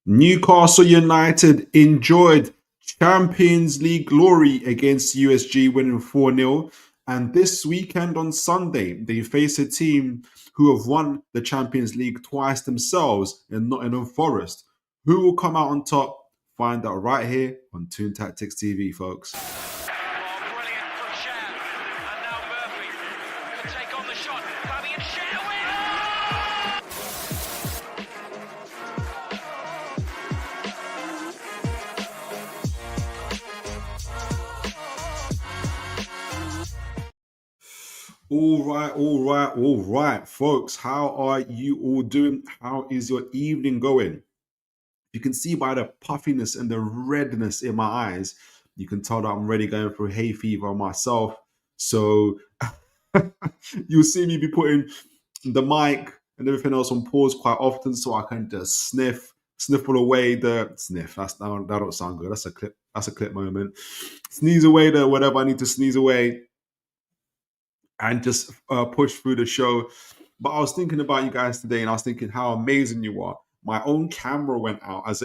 Newcastle United enjoyed Champions League glory against USG, winning 4-0. And this weekend on Sunday, they face a team who have won the Champions League twice themselves in Nottingham Forest. Who will come out on top? Find out right here on Toon Tactics TV, folks. Brilliant from Cher. And now Murphy can take on the shot. Fabi and Cher win! All right, folks. How are you all doing? How is your evening going? You can see by the puffiness and the redness in my eyes, you can tell that I'm already going through hay fever myself. So you'll see me be putting the mic and everything else on pause quite often, so I can just sniffle away the sniff. That don't sound good. That's a clip. That's a clip moment. Sneeze away the whatever I need to sneeze away, and just push through the show. But I was thinking about you guys today, and I was thinking how amazing you are. My own camera went out, as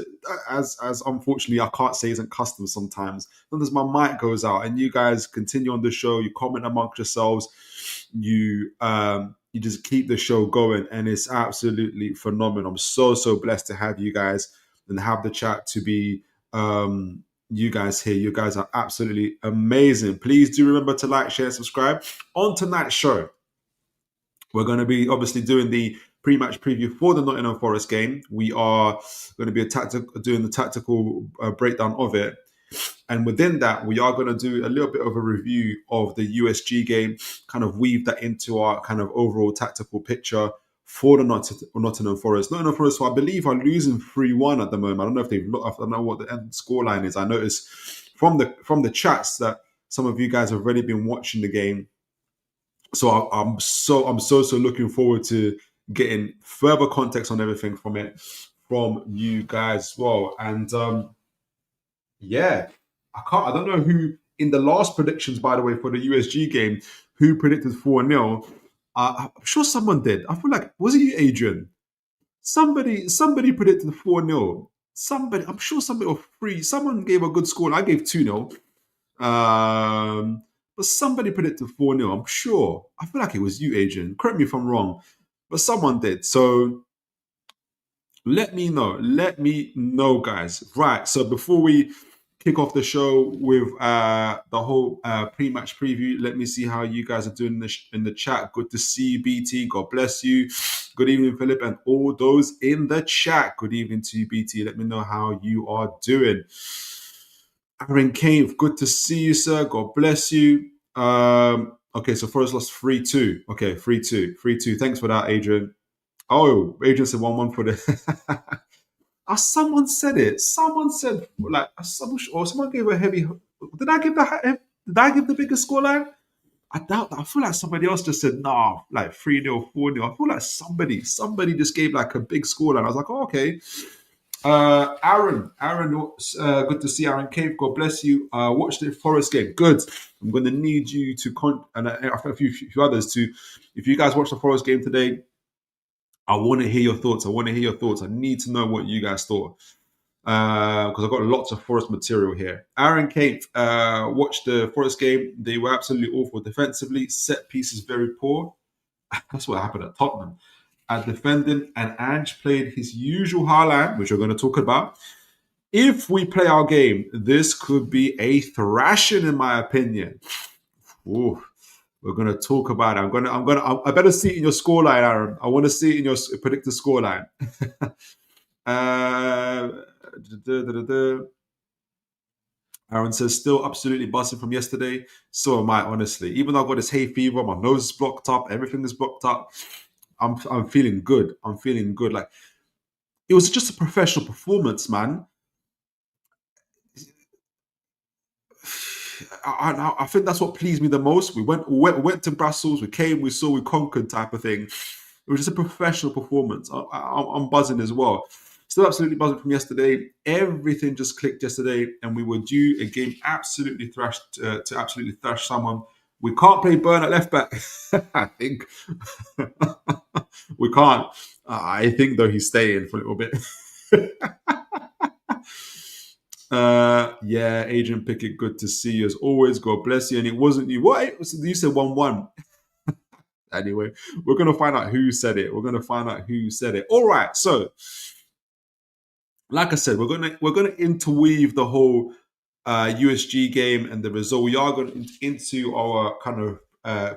unfortunately I can't say isn't custom sometimes. Sometimes my mic goes out, and you guys continue on the show. You comment amongst yourselves. You just keep the show going, and it's absolutely phenomenal. I'm so blessed to have you guys and have the chat to be you guys here. You guys are absolutely amazing. Please do remember to like, share, subscribe. On tonight's show, we're going to be obviously doing the pre-match preview for the Nottingham Forest game. We are going to be doing the tactical breakdown of it. And within that, we are going to do a little bit of a review of the USG game, kind of weave that into our kind of overall tactical picture for the Nottingham Forest. Nottingham Forest, so I believe, are losing 3-1 at the moment. I don't know if I don't know what the end scoreline is. I noticed from the chats that some of you guys have already been watching the game. So I'm so looking forward to getting further context on everything from you guys as well. And yeah, I don't know who in the last predictions, by the way, for the USG game, who predicted 4-0. I'm sure someone did. I feel like, was it you, Adrian? Somebody predicted 4-0. I'm sure somebody, or 3. Someone gave a good score. I gave 2-0. But somebody predicted 4-0. I'm sure. I feel like it was you, Adrian. Correct me if I'm wrong. But someone did. So let me know. Let me know, guys. Right. So before we kick off the show with the whole pre-match preview, let me see how you guys are doing in the chat. Good to see you, BT. God bless you. Good evening, Philip, and all those in the chat. Good evening to you, BT. Let me know how you are doing. Aaron Cave, good to see you, sir. God bless you. Okay, so Forest lost 3-2. Okay, 3-2. 3-2. Thanks for that, Adrian. Oh, Adrian said 1-1 for the... someone said it. Someone said, like, someone gave a heavy... Did I give the biggest scoreline? I doubt that. I feel like somebody else just said, nah, like 3-0, 4-0. I feel like somebody just gave like a big scoreline. I was like, oh, okay. Aaron, good to see Aaron Cave. God bless you. Watch the Forest game. Good. I'm going to need you to and a few others to. If you guys watch the Forest game today, I want to hear your thoughts. I need to know what you guys thought because I've got lots of Forest material here. Aaron Cave watched the Forest game. They were absolutely awful defensively. Set pieces very poor. That's what happened at Tottenham. At defending, and Ange played his usual highline, which we're going to talk about. If we play our game, this could be a thrashing, in my opinion. Ooh, we're going to talk about it. I better see it in your scoreline, Aaron. I want to see it in your predicted scoreline. Aaron says, still absolutely buzzing from yesterday. So am I, honestly. Even though I've got this hay fever, my nose is blocked up, everything is blocked up. I'm feeling good. Like, it was just a professional performance, man. I think that's what pleased me the most. We went to Brussels, we came, we saw, we conquered type of thing. It was just a professional performance. I'm buzzing as well. Still absolutely buzzing from yesterday. Everything just clicked yesterday, and we were due a game absolutely thrashed to absolutely thrash someone. We can't play Burn at left back. I think we can't. I think though he's staying for a little bit. Yeah, Adrian Pickett, good to see you as always. God bless you. And it wasn't you. What? You said 1-1. Anyway, we're gonna find out who said it. We're gonna find out who said it. All right. So, like I said, we're gonna interweave the whole USG game and the result. We are going into our kind of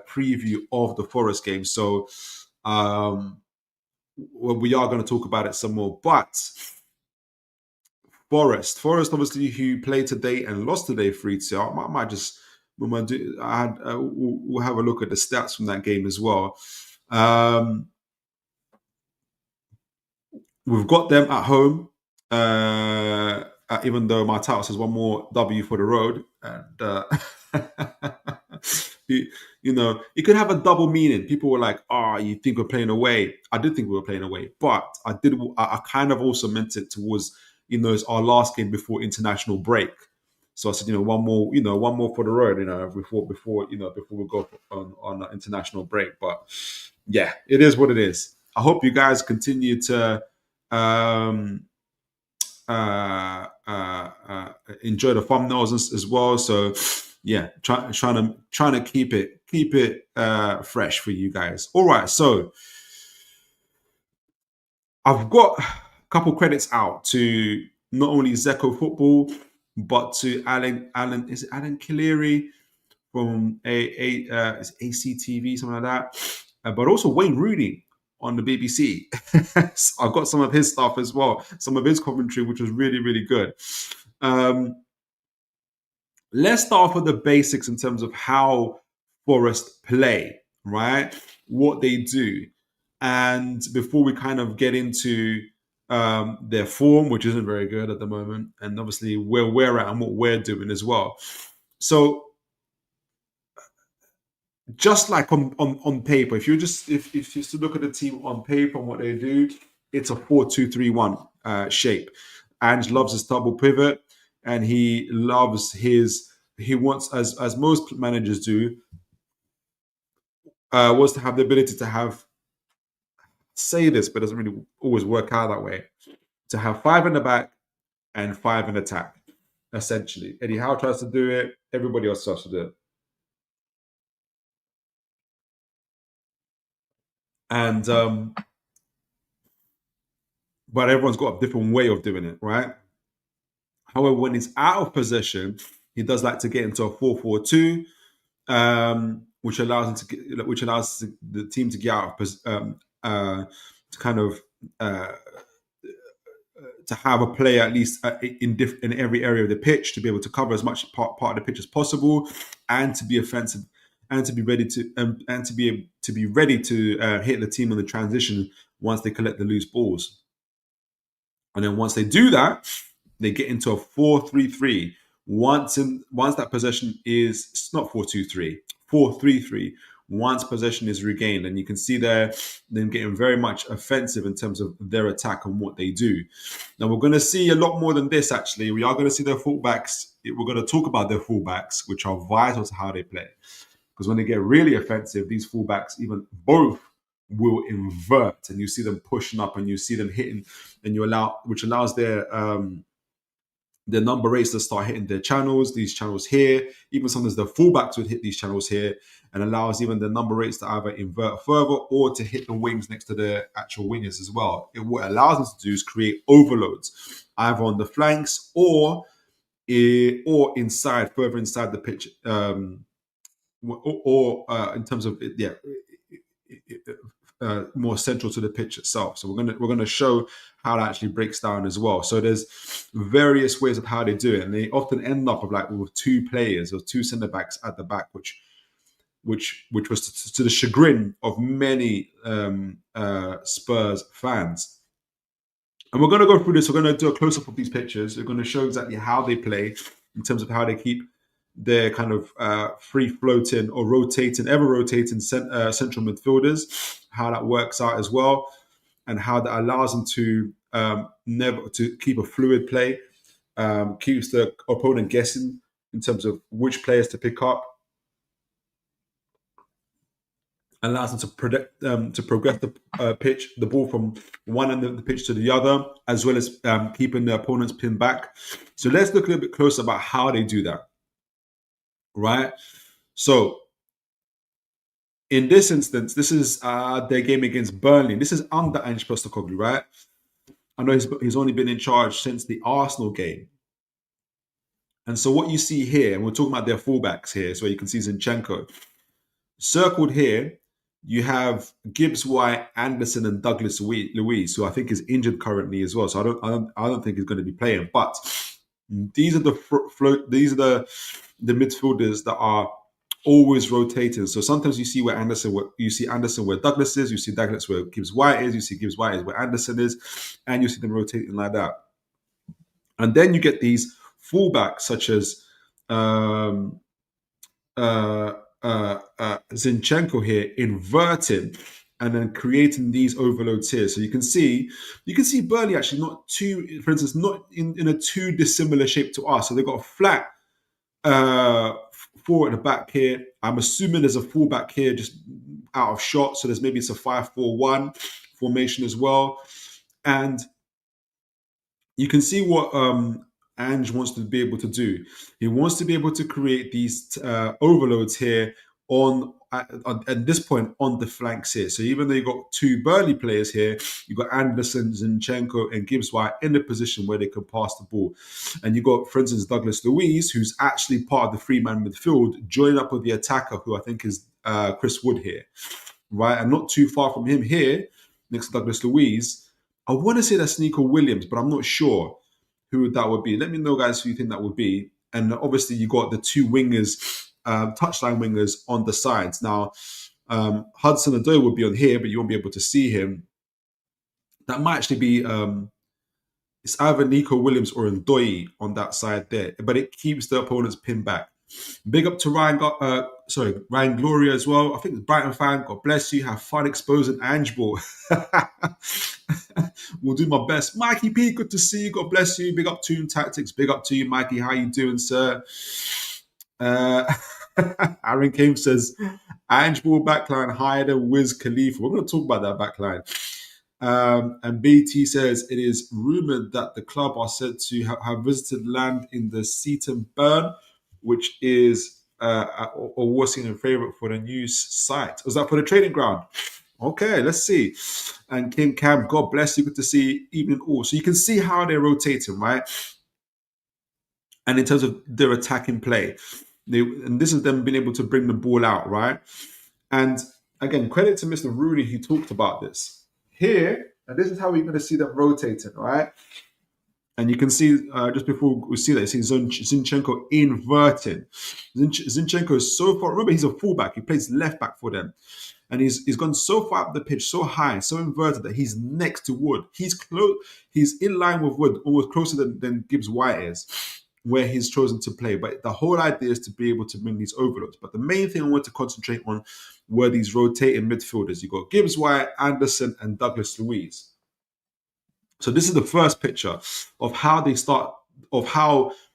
preview of the Forest game. So, we are going to talk about it some more. But Forest, obviously, who played today and lost today 3-2. I might just, we might do, we'll have a look at the stats from that game as well. We've got them at home, even though my title says one more W for the road. And, it could have a double meaning. People were like, "Oh, you think we're playing away?" I did think we were playing away, but I kind of also meant it towards, it's our last game before international break. So I said, one more for the road, before we go on international break. But yeah, it is what it is. I hope you guys continue to enjoy the thumbnails as well. So yeah, trying to keep it fresh for you guys. All right, so I've got a couple credits out to not only Zeko Football, but to Alan. Is it Alan Killeri from it's ACTV, something like that, but also Wayne Rooney on the BBC. So I've got some of his stuff as well, some of his commentary, which was really, really good. Let's start off with the basics in terms of how Forest play, right? What they do. And before we kind of get into their form, which isn't very good at the moment, and obviously where we're at and what we're doing as well. So just like on paper, if you look at the team on paper and what they do, it's a 4-2-3-1 shape. Ange loves his double pivot, and he wants, as most managers do, was to have the ability to have, say this, but it doesn't really always work out that way, to have 5 in the back and 5 in attack, essentially. Eddie Howe tries to do it, everybody else tries to do it. And but everyone's got a different way of doing it, right? However, when he's out of possession, he does like to get into a 4-4-2, which allows the team to get out of to kind of to have a player at least in every area of the pitch to be able to cover as much part of the pitch as possible, and to be offensive, and to be ready to ready to hit the team on the transition once they collect the loose balls. And then once they do that, they get into a 4-3-3. Once that possession is, it's not 4-2-3, 4-3-3. Once possession is regained, and you can see there them getting very much offensive in terms of their attack and what they do. Now we're going to see a lot more than this. Actually, we are going to see their fullbacks. We're going to talk about their fullbacks, which are vital to how they play. Because when they get really offensive, these fullbacks, even both, will invert, and you see them pushing up, and you see them hitting, and which allows their number 8s to start hitting their channels, these channels here. Even sometimes the fullbacks would hit these channels here, and allows even the number 8s to either invert further or to hit the wings next to the actual wingers as well. What allows them to do is create overloads, either on the flanks or inside, further inside the pitch, or in terms of more central to the pitch itself. So we're gonna show how that actually breaks down as well. So there's various ways of how they do it, and they often end up with 2 players or 2 centre backs at the back, which was to the chagrin of many Spurs fans. And we're going to go through this. We're going to do a close-up of these pictures. We're going to show exactly how they play in terms of how they keep their kind of free-floating or ever-rotating central midfielders, how that works out as well, and how that allows them to never to keep a fluid play, keeps the opponent guessing in terms of which players to pick up. allows them to progress the ball from one end of the pitch to the other, as well as keeping the opponent's pin back. So let's look a little bit closer about how they do that, right? So in this instance, this is their game against Burnley. This is under Ange Postecoglou, right? I know he's only been in charge since the Arsenal game. And so what you see here, and we're talking about their fullbacks here, so you can see Zinchenko. Circled here, you have Gibbs White, Anderson, and Douglas Luiz, who I think is injured currently as well. So I don't think he's going to be playing. But these are the midfielders that are always rotating. So sometimes you see Anderson where Douglas is, you see Douglas where Gibbs White is, you see Gibbs White is where Anderson is, and you see them rotating like that. And then you get these fullbacks such as Zinchenko here inverting and then creating these overloads here. So you can see Burnley actually not too, for instance, not in a too dissimilar shape to us. So they've got a flat four at the back here. I'm assuming there's a fullback here just out of shot. So there's maybe it's a 5-4-1 formation as well. And you can see what Ange wants to be able to do. He wants to be able to create these overloads here at this point on the flanks here. So even though you've got two Burnley players here, you've got Anderson, Zinchenko, and Gibbs White in the position where they can pass the ball. And you've got, for instance, Douglas Luiz, who's actually part of the three-man midfield, joining up with the attacker, who I think is Chris Wood here, right? And not too far from him here, next to Douglas Luiz, I want to say that's Nico Williams, but I'm not sure who that would be. Let me know, guys, who you think that would be. And obviously, you got the two wingers, touchline wingers on the sides. Now, Hudson-Odoi would be on here, but you won't be able to see him. That might actually be it's either Nico Williams or Ndoi on that side there, but it keeps the opponent's pin back. Big up to Ryan Gloria as well. I think it's Brighton fan. God bless you. Have fun exposing Ange Ball. We'll do my best. Mikey P, good to see you. God bless you. Big up Toon Tactics. Big up to you, Mikey. How you doing, sir? Aaron Came says, Ange Ball backline higher than Wiz Khalifa. We're going to talk about that backline. And BT says, it is rumoured that the club are said to have visited land in the Seaton Burn, which is a Washington favourite for the news site. Was that for the training ground? Okay, let's see. And King Cam, God bless you. Good to see evening all. So you can see how they're rotating, right? And in terms of their attacking play, and this is them being able to bring the ball out, right? And again, credit to Mr. Rooney, who talked about this. Here, and this is how we're going to see them rotating, right? And you can see, just before we see that, you see Zinchenko inverting. Zinchenko is so far, remember he's a fullback, he plays left back for them. And he's gone so far up the pitch, so high, so inverted that he's next to Wood. He's in line with Wood, almost closer than Gibbs White is, where he's chosen to play. But the whole idea is to be able to bring these overloads. But the main thing I want to concentrate on were these rotating midfielders. You've got Gibbs White, Anderson, and Douglas Luiz. So this is the first picture of how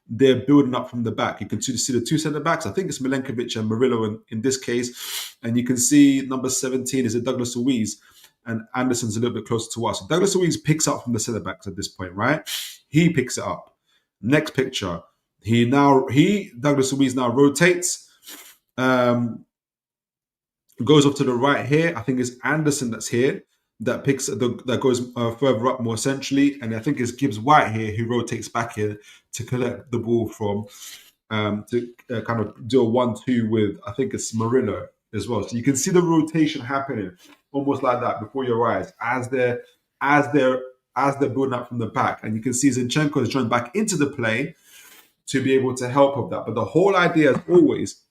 they're building up from the back. You can see the two centre backs. I think it's Milenkovic and Murillo in this case. And you can see number 17 is Douglas Luiz, and Anderson's a little bit closer to us. So Douglas Luiz picks up from the centre backs at this point, right? He picks it up. Next picture. Douglas Luiz now rotates, goes off to the right here. I think it's Anderson that's here. That goes further up more centrally, and I think it's Gibbs White here who rotates back here to collect the ball from to kind of do a 1-2 with, I think it's Murillo as well. So you can see the rotation happening almost like that before your eyes as they're building up from the back, and you can see Zinchenko is joined back into the play to be able to help with that. But the whole idea, as always,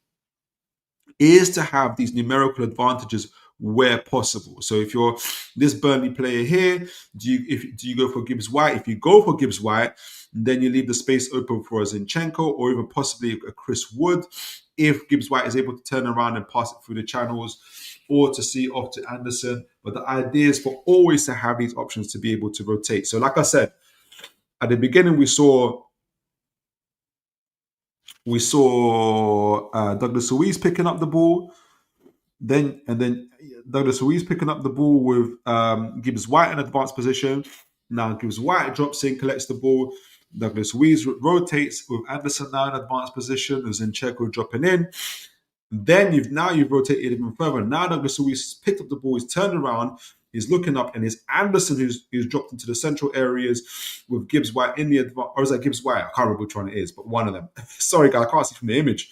is to have these numerical advantages where possible. So if you're this Burnley player here, do you go for Gibbs White? If you go for Gibbs White, then you leave the space open for a Zinchenko or even possibly a Chris Wood, if Gibbs White is able to turn around and pass it through the channels, or to see off to Anderson. But the idea is for always to have these options to be able to rotate. So like I said, at the beginning we saw Douglas Luiz picking up the ball. Then Douglas Luiz picking up the ball with Gibbs White in advanced position. Now Gibbs White drops in, collects the ball. Douglas Luiz rotates with Anderson now in advanced position. Zinchenko dropping in. Then you've rotated even further. Now Douglas Luiz has picked up the ball, he's turned around, he's looking up, and it's Anderson who's dropped into the central areas with Gibbs White in the advance. Or is that Gibbs White? I can't remember which one it is, but one of them. Sorry, guys, I can't see from the image.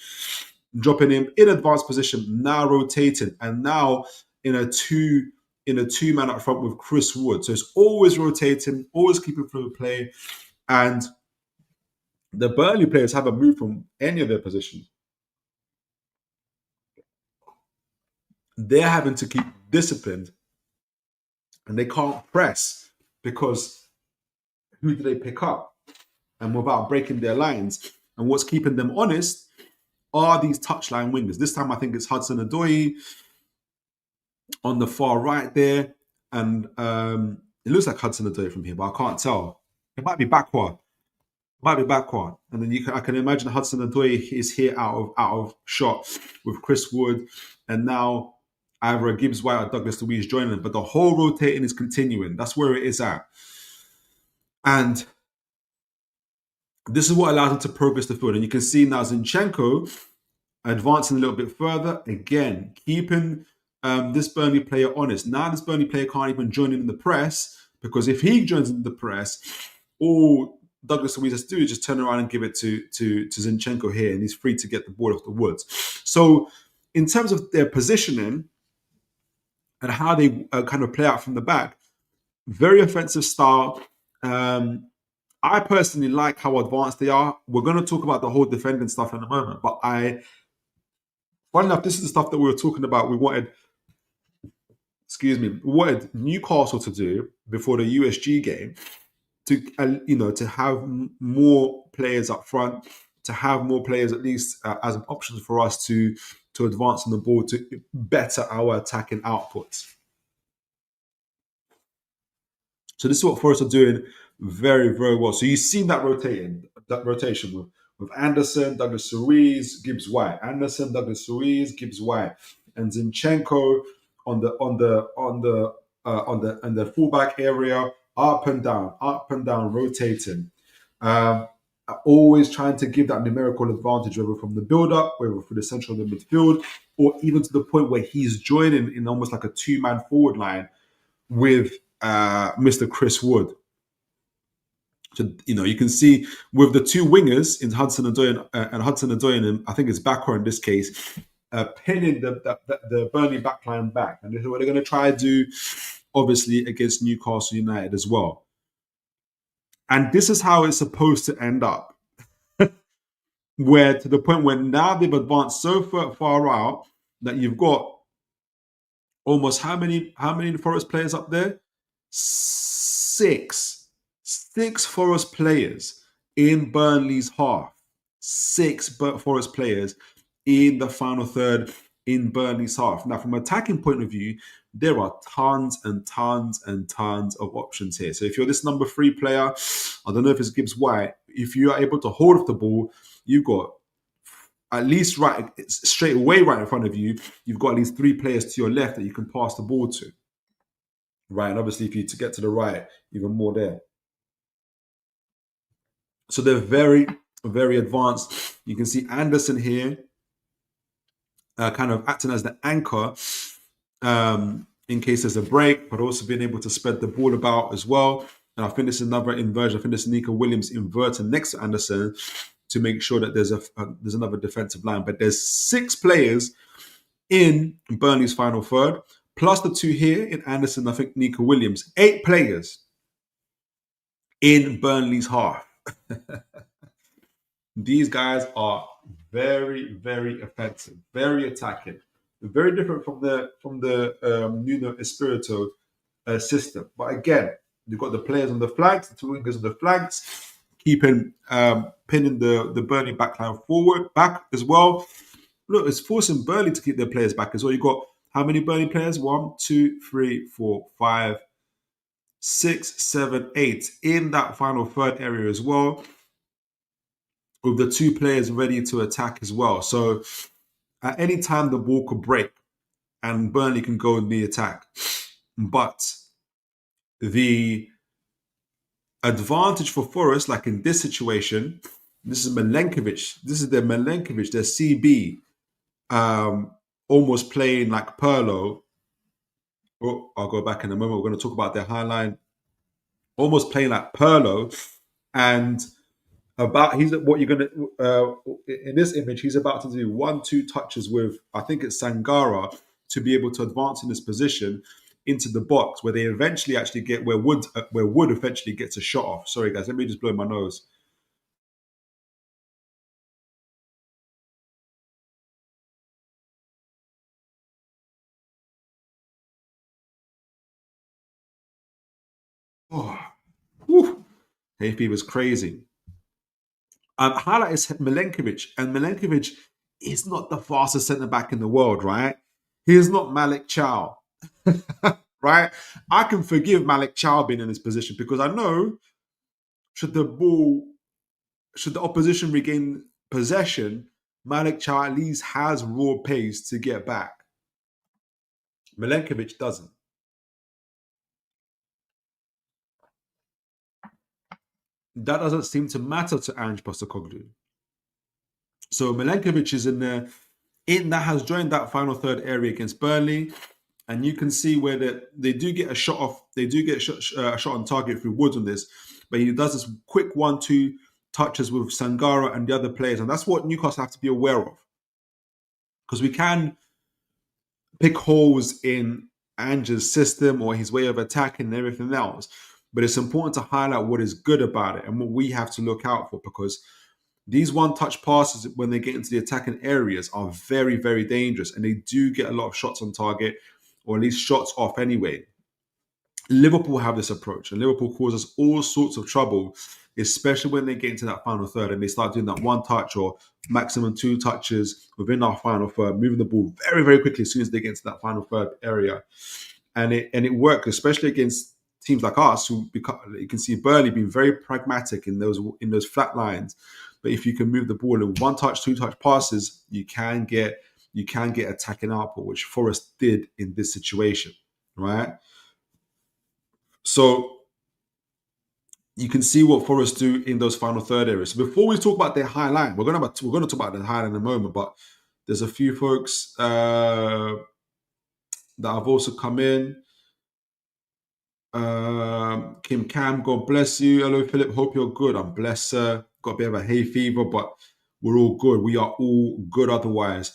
Dropping him in advanced position, now rotating, and now in a two-man up front with Chris Wood. So it's always rotating, always keeping through the play, and the Burnley players haven't moved from any of their positions. They're having to keep disciplined, and they can't press because who do they pick up? And without breaking their lines, and what's keeping them honest are these touchline wingers. This time I think it's Hudson-Odoi on the far right there, and it looks like Hudson-Odoi from here, but I can't tell. It might be Bakwa. And then I can imagine Hudson-Odoi is here out of shot with Chris Wood, and now either Gibbs White or Douglas Luiz joining them. But the whole rotating is continuing. That's where it is at. And this is what allows them to progress the field. And you can see now Zinchenko advancing a little bit further. Again, keeping this Burnley player honest. Now this Burnley player can't even join in the press, because if he joins in the press, all Douglas Luiz has to do is just turn around and give it to Zinchenko here, and he's free to get the ball off the woods. So in terms of their positioning and how they kind of play out from the back, very offensive style. I personally like how advanced they are. We're going to talk about the whole defending stuff in a moment, but funny enough, this is the stuff that we were talking about. We wanted Newcastle to do before the USG game, to have more players up front, to have more players at least as an option for us to advance on the ball, to better our attacking outputs. So this is what Forest are doing very, very well. So you've seen that rotation with Anderson, Douglas Luiz, Gibbs White, Anderson, Douglas Luiz, Gibbs White, and Zinchenko on the fullback area, up and down, rotating. Always trying to give that numerical advantage, whether from the build-up, whether for the central of the midfield, or even to the point where he's joining in almost like a two-man forward line with Mr. Chris Wood. So, you can see with the two wingers in Hudson-Odoi and I think it's Bakwa in this case, pinning the Burnley backline back. And this is what they're going to try to do, obviously, against Newcastle United as well. And this is how it's supposed to end up. Where to the point where now they've advanced so far out that you've got almost how many Forest players up there? Six Forest players in Burnley's half. 6 Forest players in the final third in Burnley's half. Now, from an attacking point of view, there are tons and tons and tons of options here. So if you're this number 3 player, I don't know if it's Gibbs White, if you are able to hold off the ball, you've got at least straight away right in front of you, you've got at least 3 players to your left that you can pass the ball to. Right, and obviously if you to get to the right, even more there. So they're very, very advanced. You can see Anderson here kind of acting as the anchor in case there's a break, but also being able to spread the ball about as well. And I think this is another inversion. I think this is Nico Williams inverting next to Anderson to make sure that there's another defensive line. But there's 6 players in Burnley's final third, plus the 2 here in Anderson, I think Nico Williams. 8 players in Burnley's half. These guys are very, very offensive, very attacking, very different from the Nuno Espirito system. But again, you've got the players on the flanks, the 2 wingers on the flanks, pinning the Burnley backline back as well. Look, it's forcing Burnley to keep their players back as well. You've got how many Burnley players? 1, 2, 3, 4, 5, 6, 7, 8 in that final third area as well, with the 2 players ready to attack as well. So at any time the ball could break, and Burnley can go in the attack. But the advantage for Forest, like in this situation, this is Milenkovic. This is their Milenkovic, their CB, almost playing like Pirlo. Oh, I'll go back in a moment. We're going to talk about their high line. Almost playing like Pirlo, and he's what you're going to in this image. He's about to do 1-2 touches with, I think it's Sangara, to be able to advance in this position into the box where they eventually actually get where Wood eventually gets a shot off. Sorry guys, let me just blow my nose. Oh, whew. Hay fever's crazy. Highlight is Milenkovic, and Milenkovic is not the fastest centre back in the world, right? He is not Malik Chow, right? I can forgive Malik Chow being in this position because I know should the opposition regain possession, Malik Chow at least has raw pace to get back. Milenkovic doesn't. That doesn't seem to matter to Ange Postecoglou. So Milenkovic is in there. That has joined that final third area against Burnley, and you can see where they do get a shot off. They do get a shot on target through Woods on this, but he does this quick 1-2 touches with Sangara and the other players, and that's what Newcastle have to be aware of, because we can pick holes in Ange's system or his way of attacking and everything else, but it's important to highlight what is good about it and what we have to look out for, because these one-touch passes, when they get into the attacking areas, are very, very dangerous, and they do get a lot of shots on target, or at least shots off anyway. Liverpool have this approach, and Liverpool causes all sorts of trouble, especially when they get into that final third and they start doing that one touch or maximum 2 touches within our final third, moving the ball very, very quickly as soon as they get into that final third area. And it works, especially against teams like us, who you can see Burnley being very pragmatic in those flat lines. But if you can move the ball in 1-touch, 2-touch passes, you can get attacking output, which Forest did in this situation, right? So you can see what Forest do in those final third areas. So before we talk about their high line, we're going to talk about the high line in a moment. But there's a few folks that have also come in. Kim Cam, God bless you. Hello, Philip. Hope you're good. I'm blessed, sir. Got a bit of a hay fever, but we're all good. We are all good otherwise.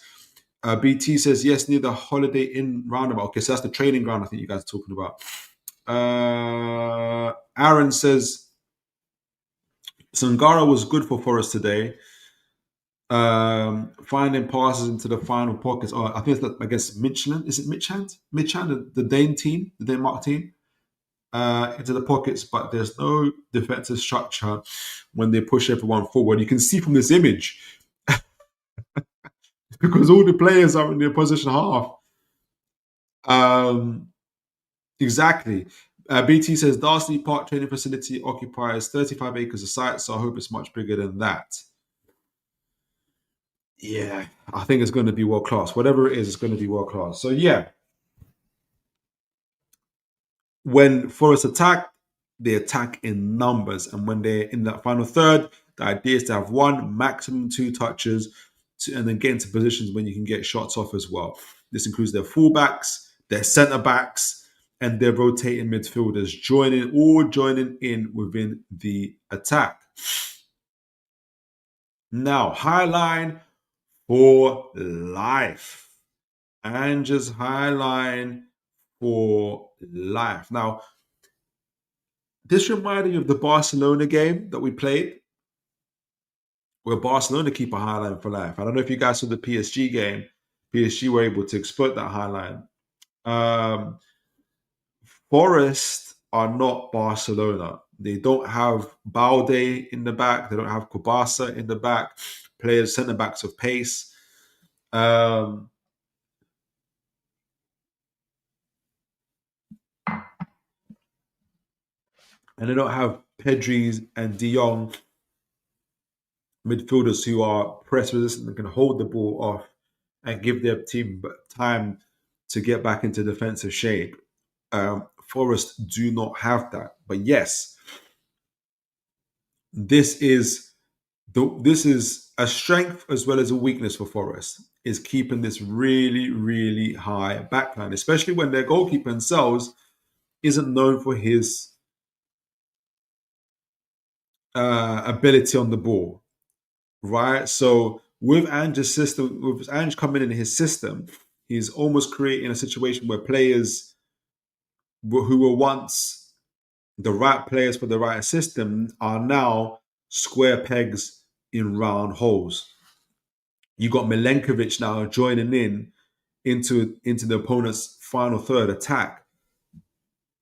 BT says, yes, near the Holiday Inn roundabout. Okay, so that's the training ground I think you guys are talking about. Aaron says, Sangara was good for Forest today. Finding passes into the final pockets. Oh, I think it's against Midtjylland. Is it Midtjylland? Midtjylland, the Dane team, the Denmark team. Into the pockets, but there's no defensive structure when they push everyone forward. You can see from this image because all the players are in the opposition half. Exactly. BT says Darcy Park training facility occupies 35 acres of site, so I hope it's much bigger than that. Yeah, I think it's going to be world class. Whatever it is, it's going to be world class. So yeah, when Forest attack, they attack in numbers, and when they're in that final third, the idea is to have 1, maximum 2 touches, and then get into positions when you can get shots off as well. This includes their fullbacks, their centre backs, and their rotating midfielders joining in within the attack. Now, high line for life. Ange's high line for life. Now, this reminded me of the Barcelona game that we played, where Barcelona keep a high line for life. I don't know if you guys saw the PSG game. PSG were able to exploit that high line. Forest are not Barcelona. They don't have Balde in the back. They don't have Kubasa in the back. Players, centre backs of pace. And they don't have Pedri and De Jong, midfielders who are press resistant and can hold the ball off and give their team time to get back into defensive shape. Forest do not have that. But yes, this is a strength as well as a weakness for Forest, is keeping this really, really high backline, especially when their goalkeeper themselves isn't known for his ability on the ball, right? So with Ange's system, with Ange coming in his system, he's almost creating a situation where players who were once the right players for the right system are now square pegs in round holes. You got Milenkovic now joining into the opponent's final third attack,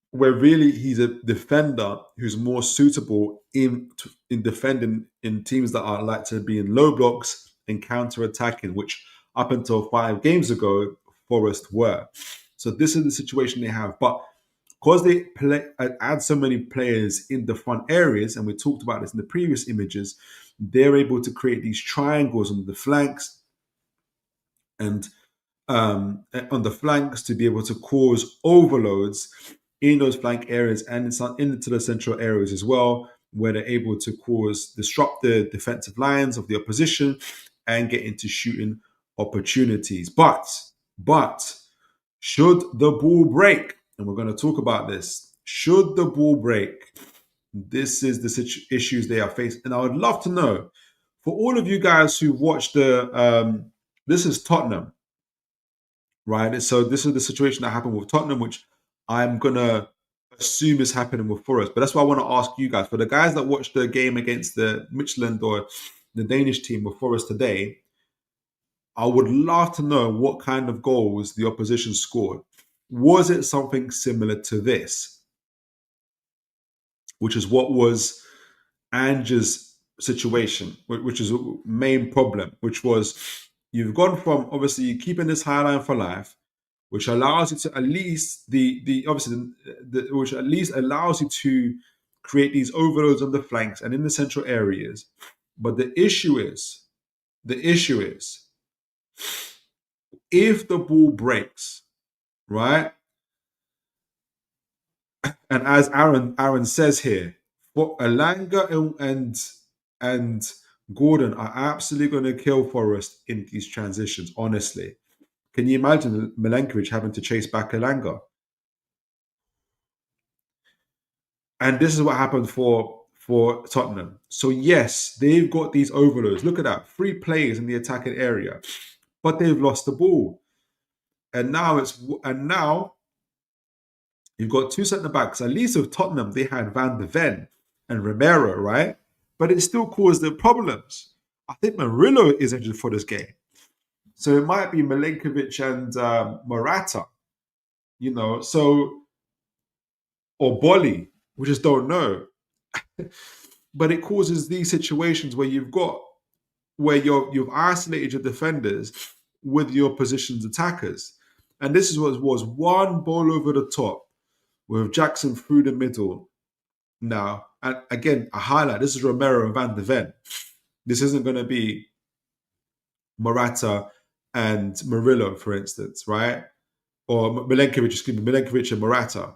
where really he's a defender who's more suitable in defending in teams that are like to be in low blocks and counter attacking, which up until 5 games ago Forest were. So this is the situation they have, but because they add so many players in the front areas, and we talked about this in the previous images, they're able to create these triangles on the flanks and on the flanks to be able to cause overloads in those flank areas and into the central areas as well, where they're able to disrupt the defensive lines of the opposition and get into shooting opportunities. But should the ball break, and we're going to talk about this, should the ball break, this is the issues they are facing. And I would love to know, for all of you guys who watched this is Tottenham, right? So this is the situation that happened with Tottenham, which I'm going to assume is happening with Forest. But that's why I want to ask you guys, for the guys that watched the game against the Midtjylland or the Danish team with Forest today, I would love to know what kind of goals the opposition scored. Was it something similar to this? Which is what was Ange's situation, which is a main problem, which was you've gone from obviously keeping this high line for life, which allows you to at least which at least allows you to create these overloads on the flanks and in the central areas. But the issue is, if the ball breaks, right? And as Aaron says here, for Alanga and Gordon are absolutely going to kill Forest in these transitions, honestly. Can you imagine Milenkovic having to chase back Alanga? And this is what happened for Tottenham. So yes, they've got these overloads. Look at that, 3 players in the attacking area, but they've lost the ball. And now you've got 2 centre backs. At least with Tottenham, they had Van de Ven and Romero, right? But it still caused them problems. I think Murillo is injured for this game, so it might be Milenkovic and Morata, or Bolly. We just don't know. But it causes these situations where you've isolated your defenders with your position's attackers. And this is what was one ball over the top with Jackson through the middle. Now, and again, a highlight. This is Romero and Van de Ven. This isn't going to be Morata and Murillo, for instance, right? Or Milenkovic and Morata.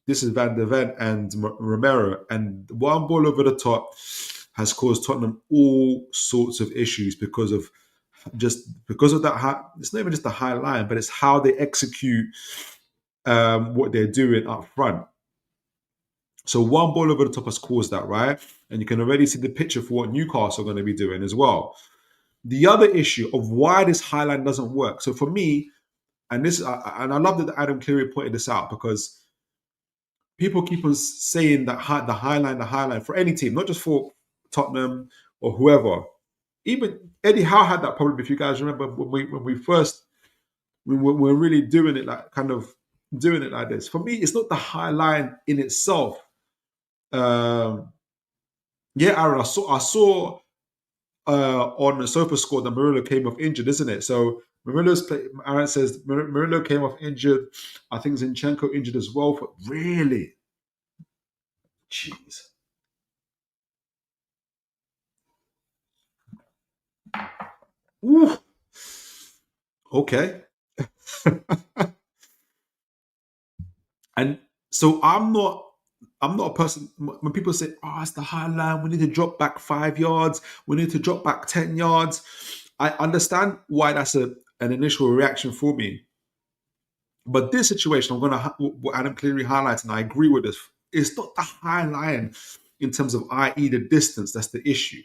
This is Van de Ven and Romero. And one ball over the top has caused Tottenham all sorts of issues because of that. It's not even just the high line, but it's how they execute what they're doing up front. So one ball over the top has caused that, right? And you can already see the picture for what Newcastle are going to be doing as well. The other issue of why this high line doesn't work. So for me, and I love that Adam Cleary pointed this out, because people keep on saying that the high line for any team, not just for Tottenham or whoever. Even Eddie Howe had that problem. If you guys remember when we were really doing it like this. For me, it's not the high line in itself. Aaron, I saw on the Sofa Score that Murillo came off injured, isn't it? So Aaron says Murillo came off injured. I think Zinchenko injured as well. But really, jeez. Ooh. Okay. And so I'm not a person when people say, "Oh, it's the high line. We need to drop back 5 yards. We need to drop back 10 yards." I understand why that's an initial reaction for me. But this situation, I'm going to what Adam clearly highlights, and I agree with this. It's not the high line in terms of, i.e., the distance. That's the issue,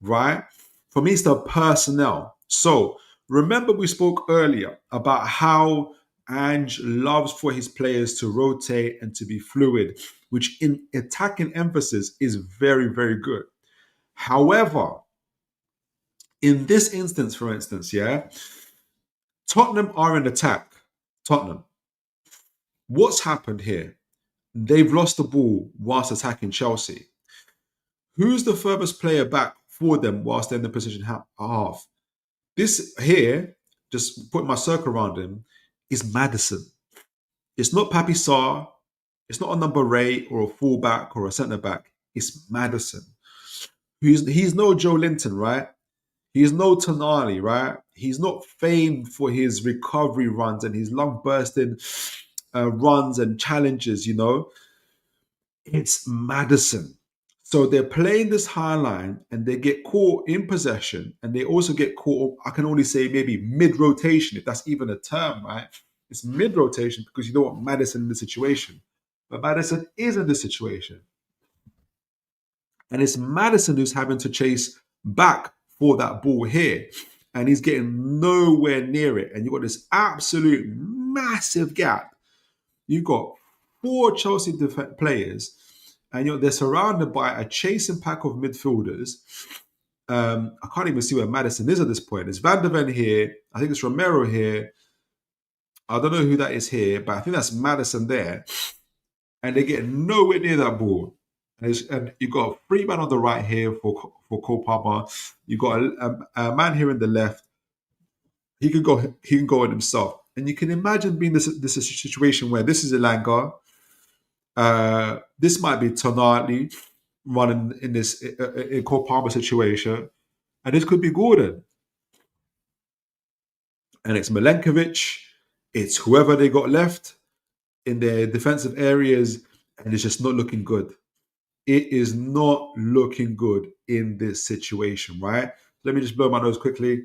right? For me, it's the personnel. So remember, we spoke earlier about how Ange loves for his players to rotate and to be fluid, which in attacking emphasis is very, very good. However, in this instance, for instance, yeah, Tottenham are in attack. Tottenham. What's happened here? They've lost the ball whilst attacking Chelsea. Who's the furthest player back for them whilst they're in the position half? This here, just putting my circle around him, is Maddison. It's not Papi Sarr. It's not a number 8 or a fullback or a centre back. It's Maddison. He's no Joe Linton, right? He's no Tonali, right? He's not famed for his recovery runs and his lung bursting runs and challenges, you know. It's Maddison. So they're playing this high line and they get caught in possession and they also get caught, I can only say maybe mid-rotation, if that's even a term, right? It's mid-rotation because you don't want Maddison in the situation. But Maddison is in the situation. And it's Maddison who's having to chase back for that ball here. And he's getting nowhere near it. And you've got this absolute massive gap. You've got 4 Chelsea players, and they're surrounded by a chasing pack of midfielders. I can't even see where Maddison is at this point. It's Van der Ven here. I think it's Romero here. I don't know who that is here, but I think that's Maddison there. And they get nowhere near that ball. And you've got a free man on the right here for Cole Palmer. You've got a man here in the left. He can go on himself. And you can imagine being this situation where this is Elanga. This might be Tonali running in this in Cole Palmer situation. And this could be Gordon. And it's Milenkovic. It's whoever they got left in their defensive areas. And it's just not looking good. It is not looking good in this situation, right? Let me just blow my nose quickly.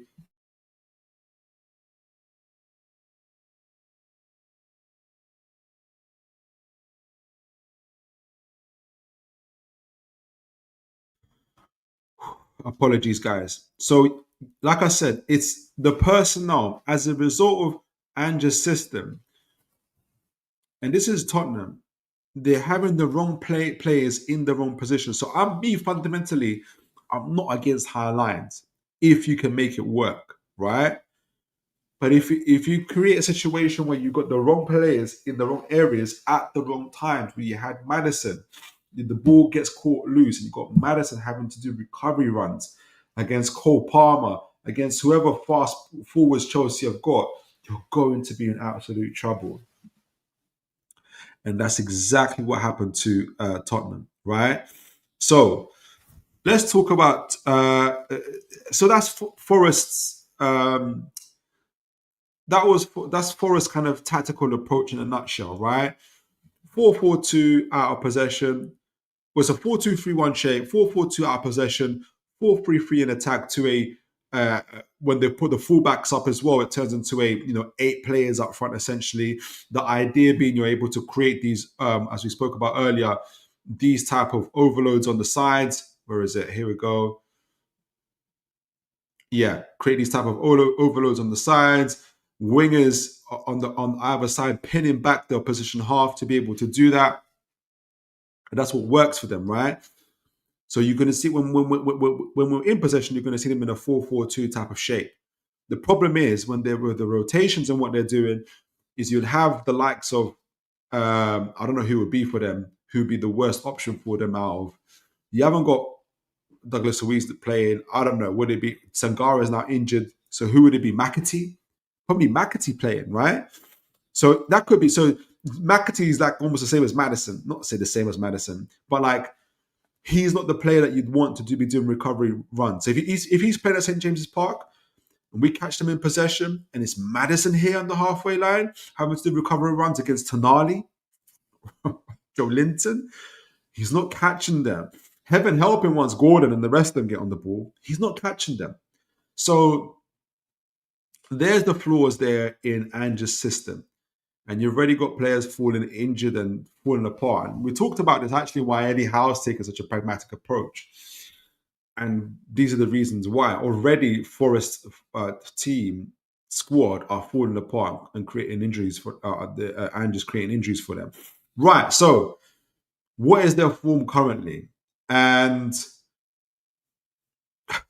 Apologies, guys. So, like I said, it's the personnel as a result of Ange's system. And this is Tottenham. They're having the wrong players in the wrong position. So I'm not against high lines if you can make it work, right? But if you create a situation where you've got the wrong players in the wrong areas at the wrong times, where you had Maddison, the ball gets caught loose, and you've got Maddison having to do recovery runs against Cole Palmer, against whoever fast forwards Chelsea have got, you're going to be in absolute trouble. And that's exactly what happened to Tottenham, right? So let's talk about. So that's Forest's. That's Forest's kind of tactical approach in a nutshell, right? 4-4-2 out of possession. Was a 4-2-3-1 shape. 4-4-2 out of possession. 4-3-3 in attack to a. When they put the fullbacks up as well, it turns into 8 players up front essentially. The idea being you're able to create these, as we spoke about earlier, these type of overloads on the sides. Where is it? Here we go. Yeah, create these type of overloads on the sides. Wingers on either side pinning back the opposition half to be able to do that. And that's what works for them, right? So you're going to see when we're in possession, you're going to see them in a 4-4-2 type of shape. The problem is when they're with the rotations and what they're doing is you'd have the likes of, I don't know who would be for them, who would be the worst option for them out of. You haven't got Douglas Luiz playing. I don't know. Would it be Sangara is now injured? So who would it be? McAtee? Probably McAtee playing, right? So that could be. So McAtee is like almost the same as Maddison. Not to say the same as Maddison, but like he's not the player that you'd want to be doing recovery runs. So if he's playing at St. James's Park and we catch them in possession and it's Maddison here on the halfway line having to do recovery runs against Tonali, Joe Linton, he's not catching them. Heaven help him once Gordon and the rest of them get on the ball. He's not catching them. So there's the flaws there in Ange's system. And you've already got players falling injured and falling apart. And we talked about this actually why Eddie Howe's taken such a pragmatic approach. And these are the reasons why. Already Forest team squad are falling apart and creating injuries for Ange's creating injuries for them. Right. So what is their form currently? And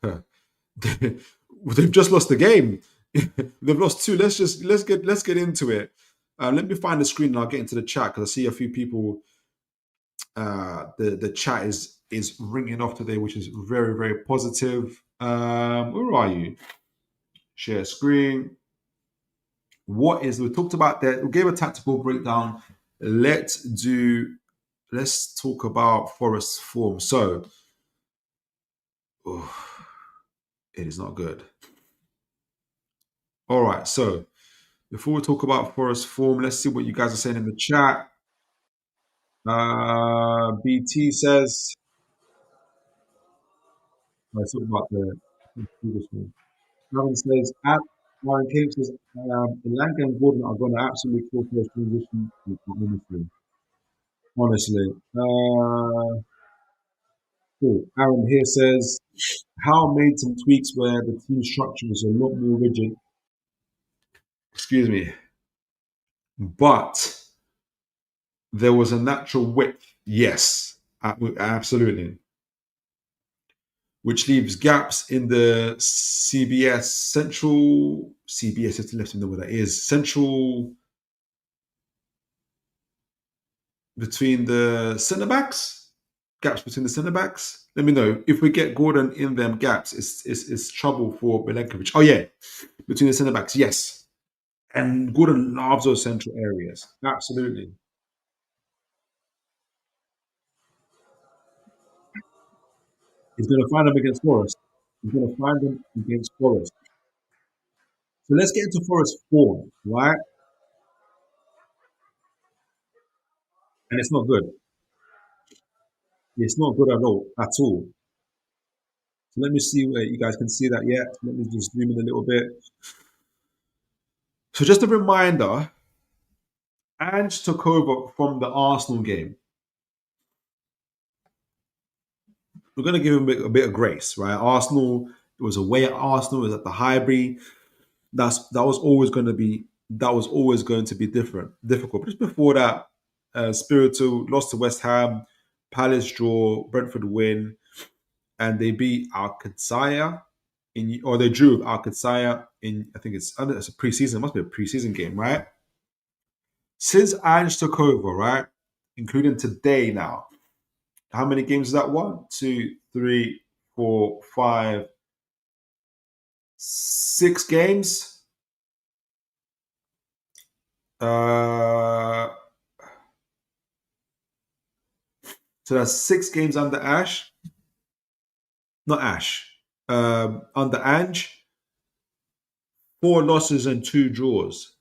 they've just lost the game. They've lost 2. Let's get into it. Let me find the screen and I'll get into the chat because I see a few people. The chat is ringing off today, which is very, very positive. Where are you? Share screen. We talked about that? We gave a tactical breakdown. Let's talk about Forest form. So, it is not good. All right, so before we talk about Forest form, let's see what you guys are saying in the chat. BT says, let's talk about the previous one. Aaron says, Warren King says, Elanga and Gordon are going to absolutely kill first transition. Honestly. Cool. Aaron here says, Howe made some tweaks where the team structure was a lot more rigid. Excuse me. But there was a natural width. Yes, absolutely. Which leaves gaps in the CBS, if the left know what that is, central between the centre backs, gaps between the centre backs. Let me know if we get Gordon in them gaps. It's trouble for Milenkovic. Oh yeah, between the centre backs, yes. And Gordon loves those central areas. Absolutely. He's going to find them against Forest. He's going to find them against Forest. So let's get into Forest form, right? And it's not good. It's not good at all. So let me see where you guys can see that yet. Let me just zoom in a little bit. So just a reminder, Ange took over from the Arsenal game. We're going to give him a bit of grace, right? Arsenal, it was away at Arsenal, it was at the Highbury. That was always going to be difficult. But just before that, Spirito lost to West Ham, Palace draw, Brentford win, and they beat Alcansaya they drew with Alcansaya in, I think it's a preseason. It must be a preseason game, right? Since Ange took over, right, including today now, how many games is that? 1, 2, 3, 4, 5, 6 games. So that's 6 games under Ash. Not Ash. Under Ange. 4 losses and 2 draws.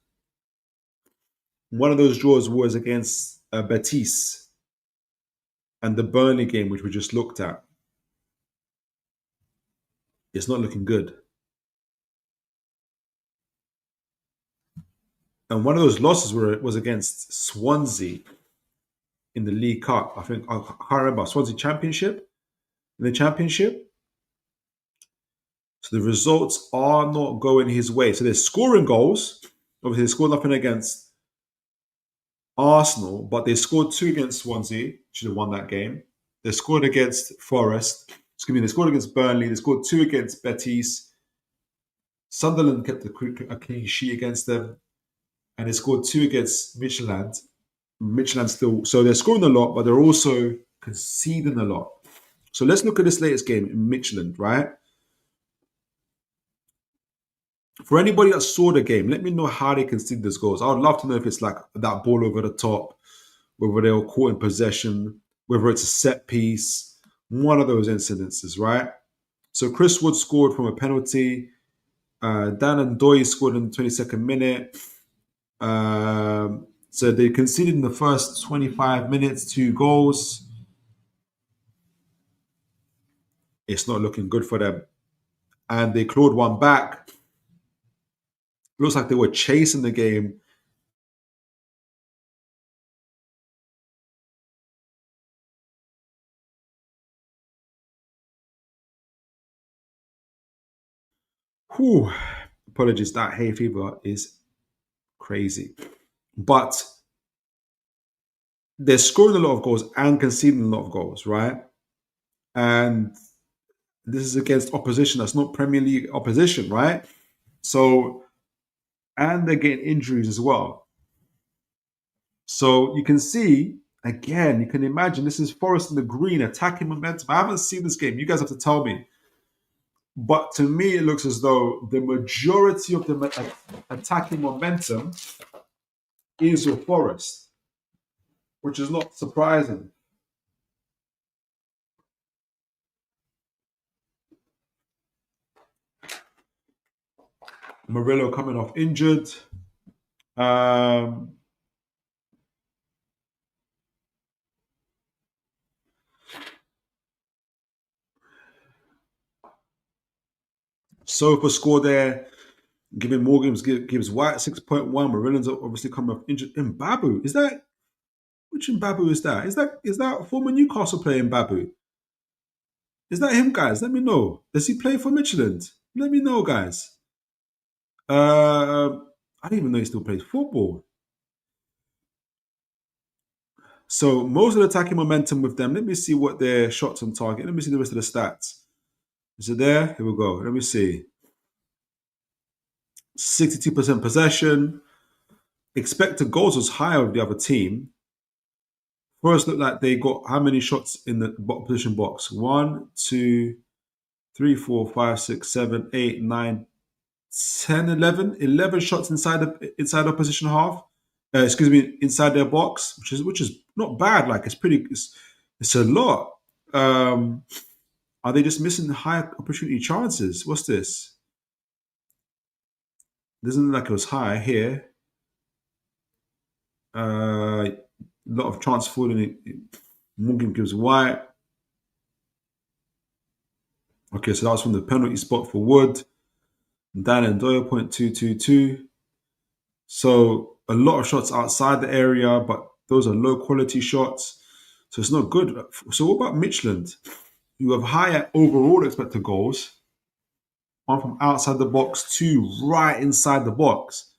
One of those draws was against Betis and the Burnley game, which we just looked at. It's not looking good. And one of those losses was against Swansea in the League Cup. I think I can't remember. Swansea Championship. In the Championship. So the results are not going his way. So they're scoring goals. Obviously, they scored nothing against Arsenal, but they scored 2 against Swansea. Should have won that game. They scored against Forest. Excuse me. They scored against Burnley. They scored 2 against Betis. Sunderland kept a clean sheet against them. And they scored 2 against Midtjylland. Midtjylland still, so they're scoring a lot, but they're also conceding a lot. So let's look at this latest game in Midtjylland, right? For anybody that saw the game, let me know how they conceded those goals. I would love to know if it's like that ball over the top, whether they were caught in possession, whether it's a set piece, one of those incidences, right? So Chris Wood scored from a penalty. Dan and Doy scored in the 22nd minute. So they conceded in the first 25 minutes 2 goals. It's not looking good for them. And they clawed one back. Looks like they were chasing the game. Whew. Apologies, that hay fever is crazy. But they're scoring a lot of goals and conceding a lot of goals, right? And this is against opposition that's not Premier League opposition, right? So, and they're getting injuries as well. So you can see, again, you can imagine this is Forest in the green, attacking momentum. I haven't seen this game. You guys have to tell me. But to me, it looks as though the majority of the attacking momentum is with Forest, which is not surprising. Murillo coming off injured. Sofa score there, giving Morgan gives White 6.1. Murillo's obviously coming off injured. Mbabu, is that which Mbabu is that? Is that former Newcastle player Mbabu? Is that him, guys? Let me know. Does he play for Midland? Let me know, guys. I didn't even know he still plays football. So most of the attacking momentum with them. Let me see what their shots on target. Let me see the rest of the stats. Is it there? Here we go. Let me see. 62% possession. Expected goals was higher with the other team. Forest looked like they got how many shots in the opposition box? 1, 2, 3, 4, 5, 6, 7, 8, 9, 10, 11. 11 shots inside opposition half. Inside their box, which is not bad. Like it's a lot. Are they just missing high opportunity chances? What's this? Doesn't look like it was high here. A lot of chance falling. Morgan gives White. Okay, so that was from the penalty spot for Wood. Dan and Doyle, 0.222. So a lot of shots outside the area, but those are low quality shots. So it's not good. So what about Midland? You have higher overall expected goals. One from outside the box, 2 right inside the box.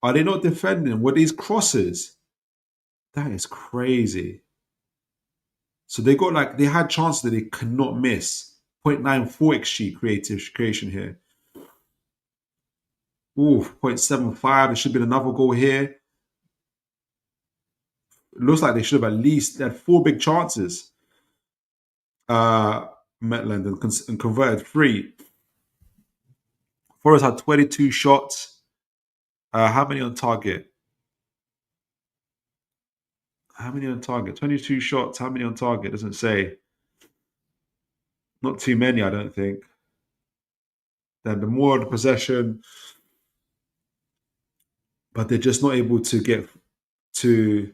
Are they not defending? Were these crosses? That is crazy. So they had chances that they cannot miss. 0.94 XG creation here. Ooh, 0.75. There should have been another goal here. It looks like they should have they had 4 big chances. Metland and converted 3. Forest had 22 shots. How many on target? 22 shots. How many on target? Doesn't say. Not too many, I don't think. Then the more the possession, but they're just not able to get to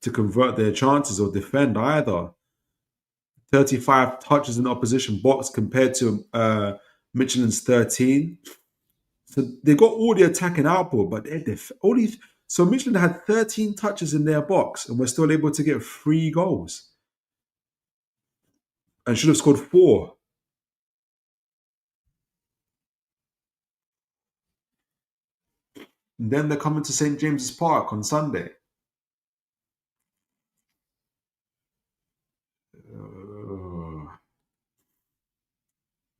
convert their chances or defend either. 35 touches in the opposition box compared to Michelin's 13. So they got all the attacking output, but so Michelin had 13 touches in their box and were still able to get 3 goals. And should have scored 4. And then they're coming to St. James's Park on Sunday.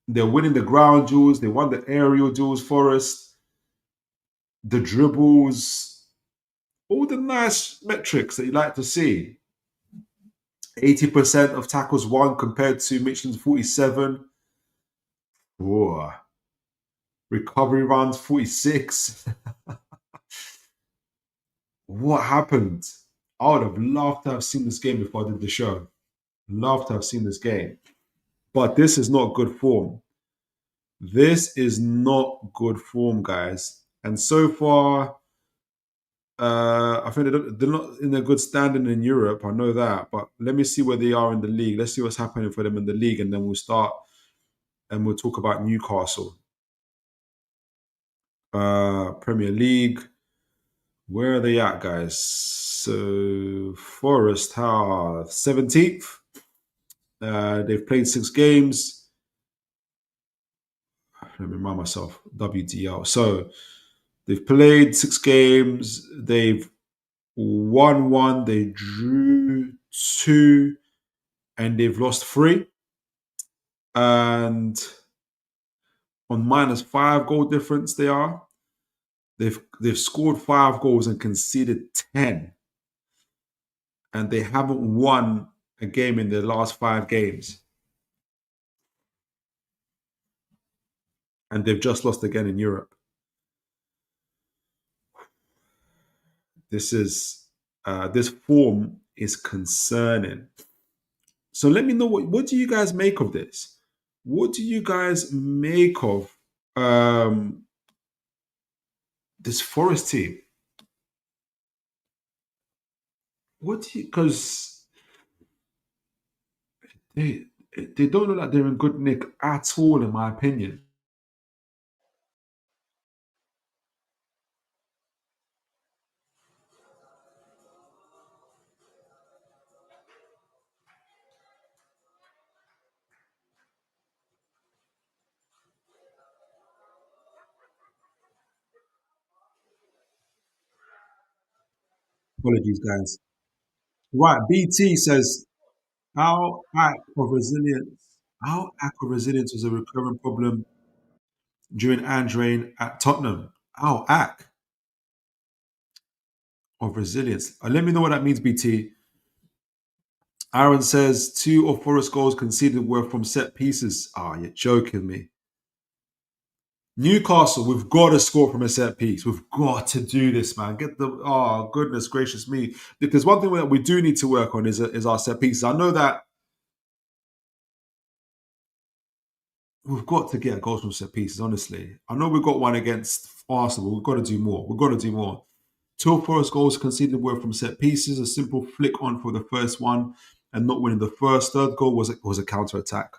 They're winning the ground duels. They won the aerial duels, Forest. The dribbles. All the nice metrics that you like to see. 80% of tackles won compared to Michelin's 47. Whoa. Recovery runs, 46. What happened? I would have loved to have seen this game before I did the show. Loved to have seen this game. But this is not good form. This is not good form, guys. And so far, I think they're not in a good standing in Europe. I know that, but let me see where they are in the league. Let's see what's happening for them in the league, and then we'll start and we'll talk about Newcastle. Premier League. Where are they at, guys? So Forest are 17th. They've played 6 games. Let me remind myself. WDL. So they've played 6 games. They've won 1. They drew 2, and they've lost 3. And on -5 goal difference, they are. They've scored 5 goals and conceded 10, and they haven't won a game in their last 5 games, and they've just lost again in Europe. This form is concerning. So let me know what do you guys make of this? What do you guys make of this Forest team? Because they don't look like they're in good nick at all, in my opinion. Apologies, guys. Right, BT says our act of resilience, our act of resilience was a recurring problem during Andre at Tottenham. Our act of resilience. Let me know what that means, BT. Aaron says 2 of Forest goals conceded were from set pieces. You're joking me. Newcastle, we've got to score from a set piece. We've got to do this, man. Goodness gracious me. Because one thing that we do need to work on is our set pieces. I know that we've got to get goals from set pieces, honestly. I know we've got one against Arsenal. We've got to do more. We've got to do more. 2 Forest goals conceded were from set pieces. A simple flick on for the first one, and not winning the first. Third goal was a counter attack.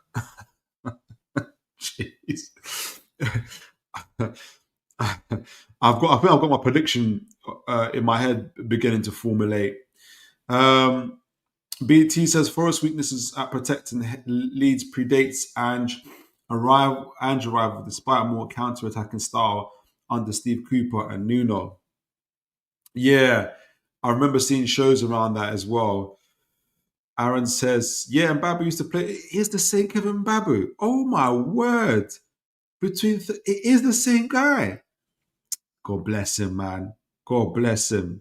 Jeez. I think I've got my prediction in my head beginning to formulate. BT says Forest weaknesses at protecting Leeds predates Ange's arrival despite a more counter-attacking style under Steve Cooper and Nuno. Yeah, I remember seeing shows around that as well. Aaron says, yeah, and Babu used to play. Here's the same Kevin Babu. Oh my word. It is the same guy. God bless him, man. God bless him.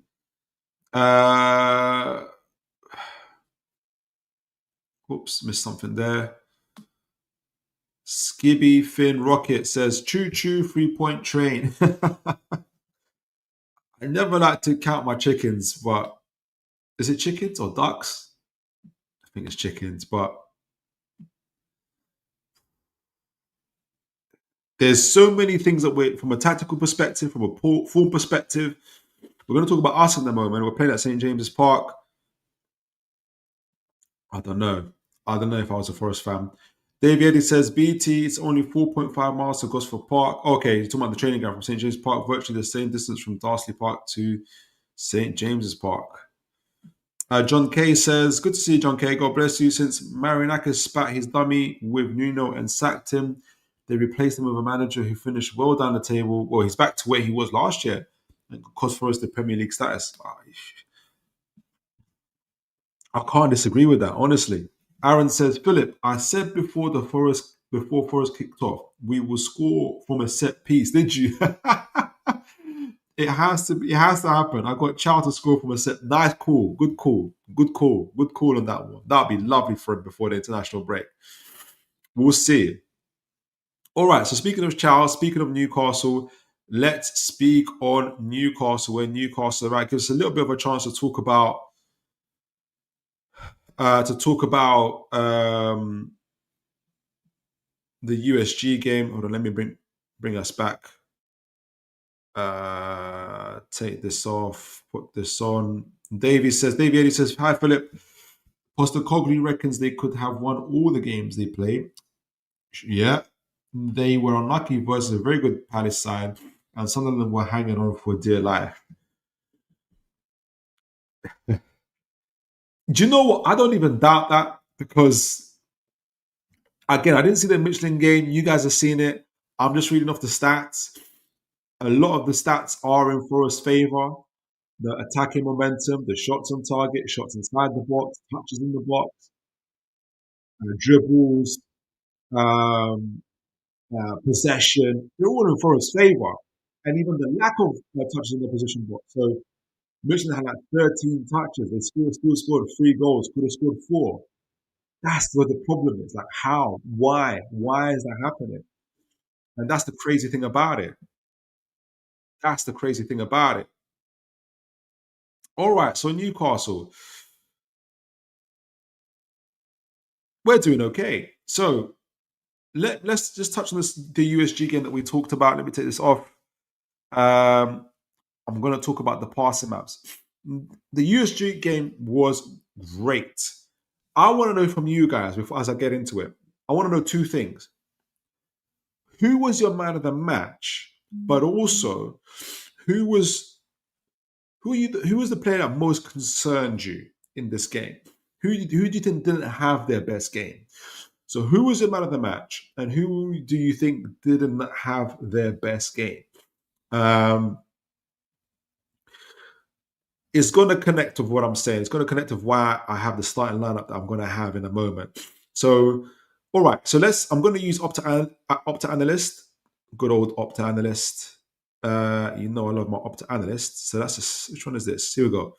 Oops, missed something there. Skibby Finn Rocket says, choo choo 3-point train. I never like to count my chickens, but is it chickens or ducks? I think it's chickens, but there's so many things that we're, from a tactical perspective, from a form perspective. We're going to talk about us in the moment. We're playing at St. James's Park. I don't know. I don't know if I was a Forest fan. Dave Eddy says, BT, it's only 4.5 miles to Gosford Park. Okay, you're talking about the training ground from St. James's Park, virtually the same distance from Darsley Park to St. James's Park. John Kay says, good to see you, John Kay. God bless you. Since Marinakis spat his dummy with Nuno and sacked him, they replaced him with a manager who finished well down the table. Well, he's back to where he was last year and cost Forest the Premier League status. I can't disagree with that, honestly. Aaron says, Philip, I said before Forest kicked off, we will score from a set piece. Did you? It has to happen. I got Chow to score from a set. Nice call. Good call on that one. That'd be lovely for him before the international break. We'll see. All right. So speaking of Chow, speaking of Newcastle, let's speak on Newcastle. Where Newcastle, right, gives us a little bit of a chance to talk about the USG game. Hold on, let me bring us back. Take this off, put this on. Davey Eddie says, hi Philip. Postecoglou reckons they could have won all the games they played. Yeah. They were unlucky versus a very good Palace side, and some of them were hanging on for dear life. Do you know what? I don't even doubt that, because, again, I didn't see the Michelin game. You guys have seen it. I'm just reading off the stats. A lot of the stats are in Forest's favour. The attacking momentum, the shots on target, shots inside the box, touches in the box, dribbles, um, possession. They're all in Forest's favour. And even the lack of touches in the position box. So Michelin had like 13 touches. They still scored 3 goals, could have scored 4. That's what the problem is. Like, how? Why? Why is that happening? And that's the crazy thing about it. That's the crazy thing about it. All right, so Newcastle, we're doing okay. So let's just touch on the USG game that we talked about. Let me take this off. I'm going to talk about the passing maps. The USG game was great. I want to know from you guys, before as I get into it, I want to know 2 things. Who was your man of the match? But also, who was the player that most concerned you in this game? Who do you think didn't have their best game? So who was your man of the match, and who do you think didn't have their best game? It's going to connect with what I'm saying. It's going to connect with why I have the starting lineup that I'm going to have in a moment. So, all right. So I'm going to use Opta Analyst. Good old Opta Analyst. You know I love my Opta Analyst. So which one is this? Here we go.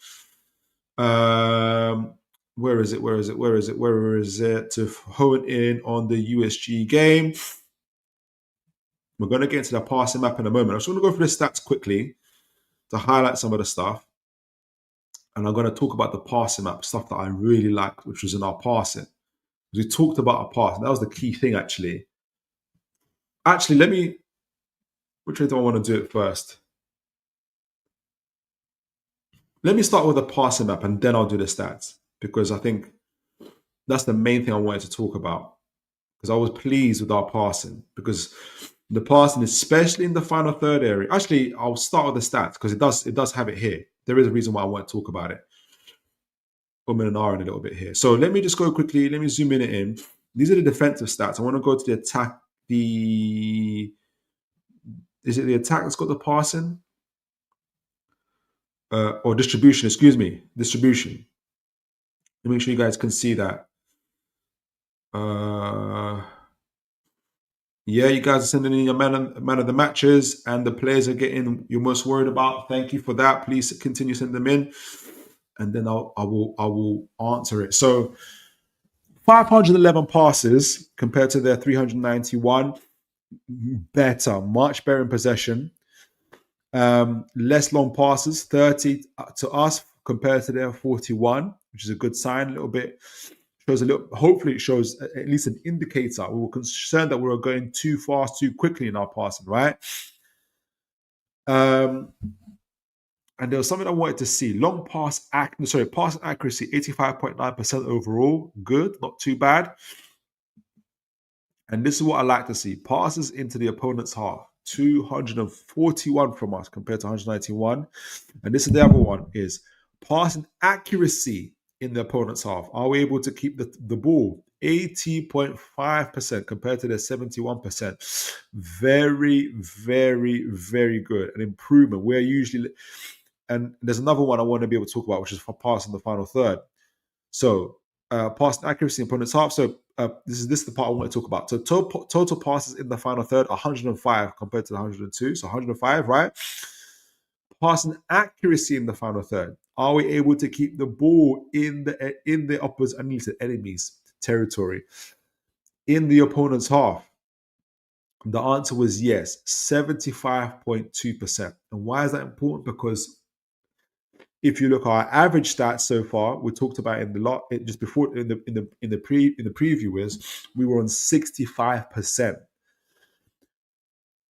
Where is it? To hone in on the USG game. We're going to get into the passing map in a moment. I'm just going to go through the stats quickly to highlight some of the stuff. And I'm going to talk about the passing map, stuff that I really liked, which was in our passing. We talked about our passing. That was the key thing, actually. Actually, which way do I want to do it first? Let me start with the passing map, and then I'll do the stats, because I think that's the main thing I wanted to talk about. Because I was pleased with our passing, because the passing, especially in the final third area. Actually, I'll start with the stats, because it does have it here. There is a reason why I want to talk about it. I'm in an R in a little bit here. So let me just go quickly. Let me zoom in. These are the defensive stats. I want to go to the attack. Is it the attack that's got the passing? Or distribution, excuse me. Distribution. Let me make sure you guys can see that. Yeah, you guys are sending in your man of the matches, and the players are getting you're most worried about. Thank you for that. Please continue sending them in, and then I will answer it. So 511 passes compared to their 391. Better, much better in possession. Less long passes, 30 to us compared to their 41, which is a good sign. A little bit shows a little. Hopefully, it shows at least an indicator. We were concerned that we were going too fast, too quickly in our passing, right? And there was something I wanted to see. Long pass, passing accuracy, 85.9% overall. Good, not too bad. And this is what I like to see. Passes into the opponent's half. 241 from us compared to 191. And this is the other one, is passing accuracy in the opponent's half. Are we able to keep the ball? 80.5% compared to their 71%. Very, very, very good. An improvement. We're usually... And there's another one I want to be able to talk about, which is for passing the final third. So passing accuracy in opponent's half. So this is the part I want to talk about. So total passes in the final third, 105 compared to the 102. So 105, right? Passing accuracy in the final third. Are we able to keep the ball in the opposite enemy's territory, in the opponent's half? The answer was yes, 75.2%. And why is that important? Because if you look at our average stats so far, we talked about in the lot just before in the preview is we were on 65%.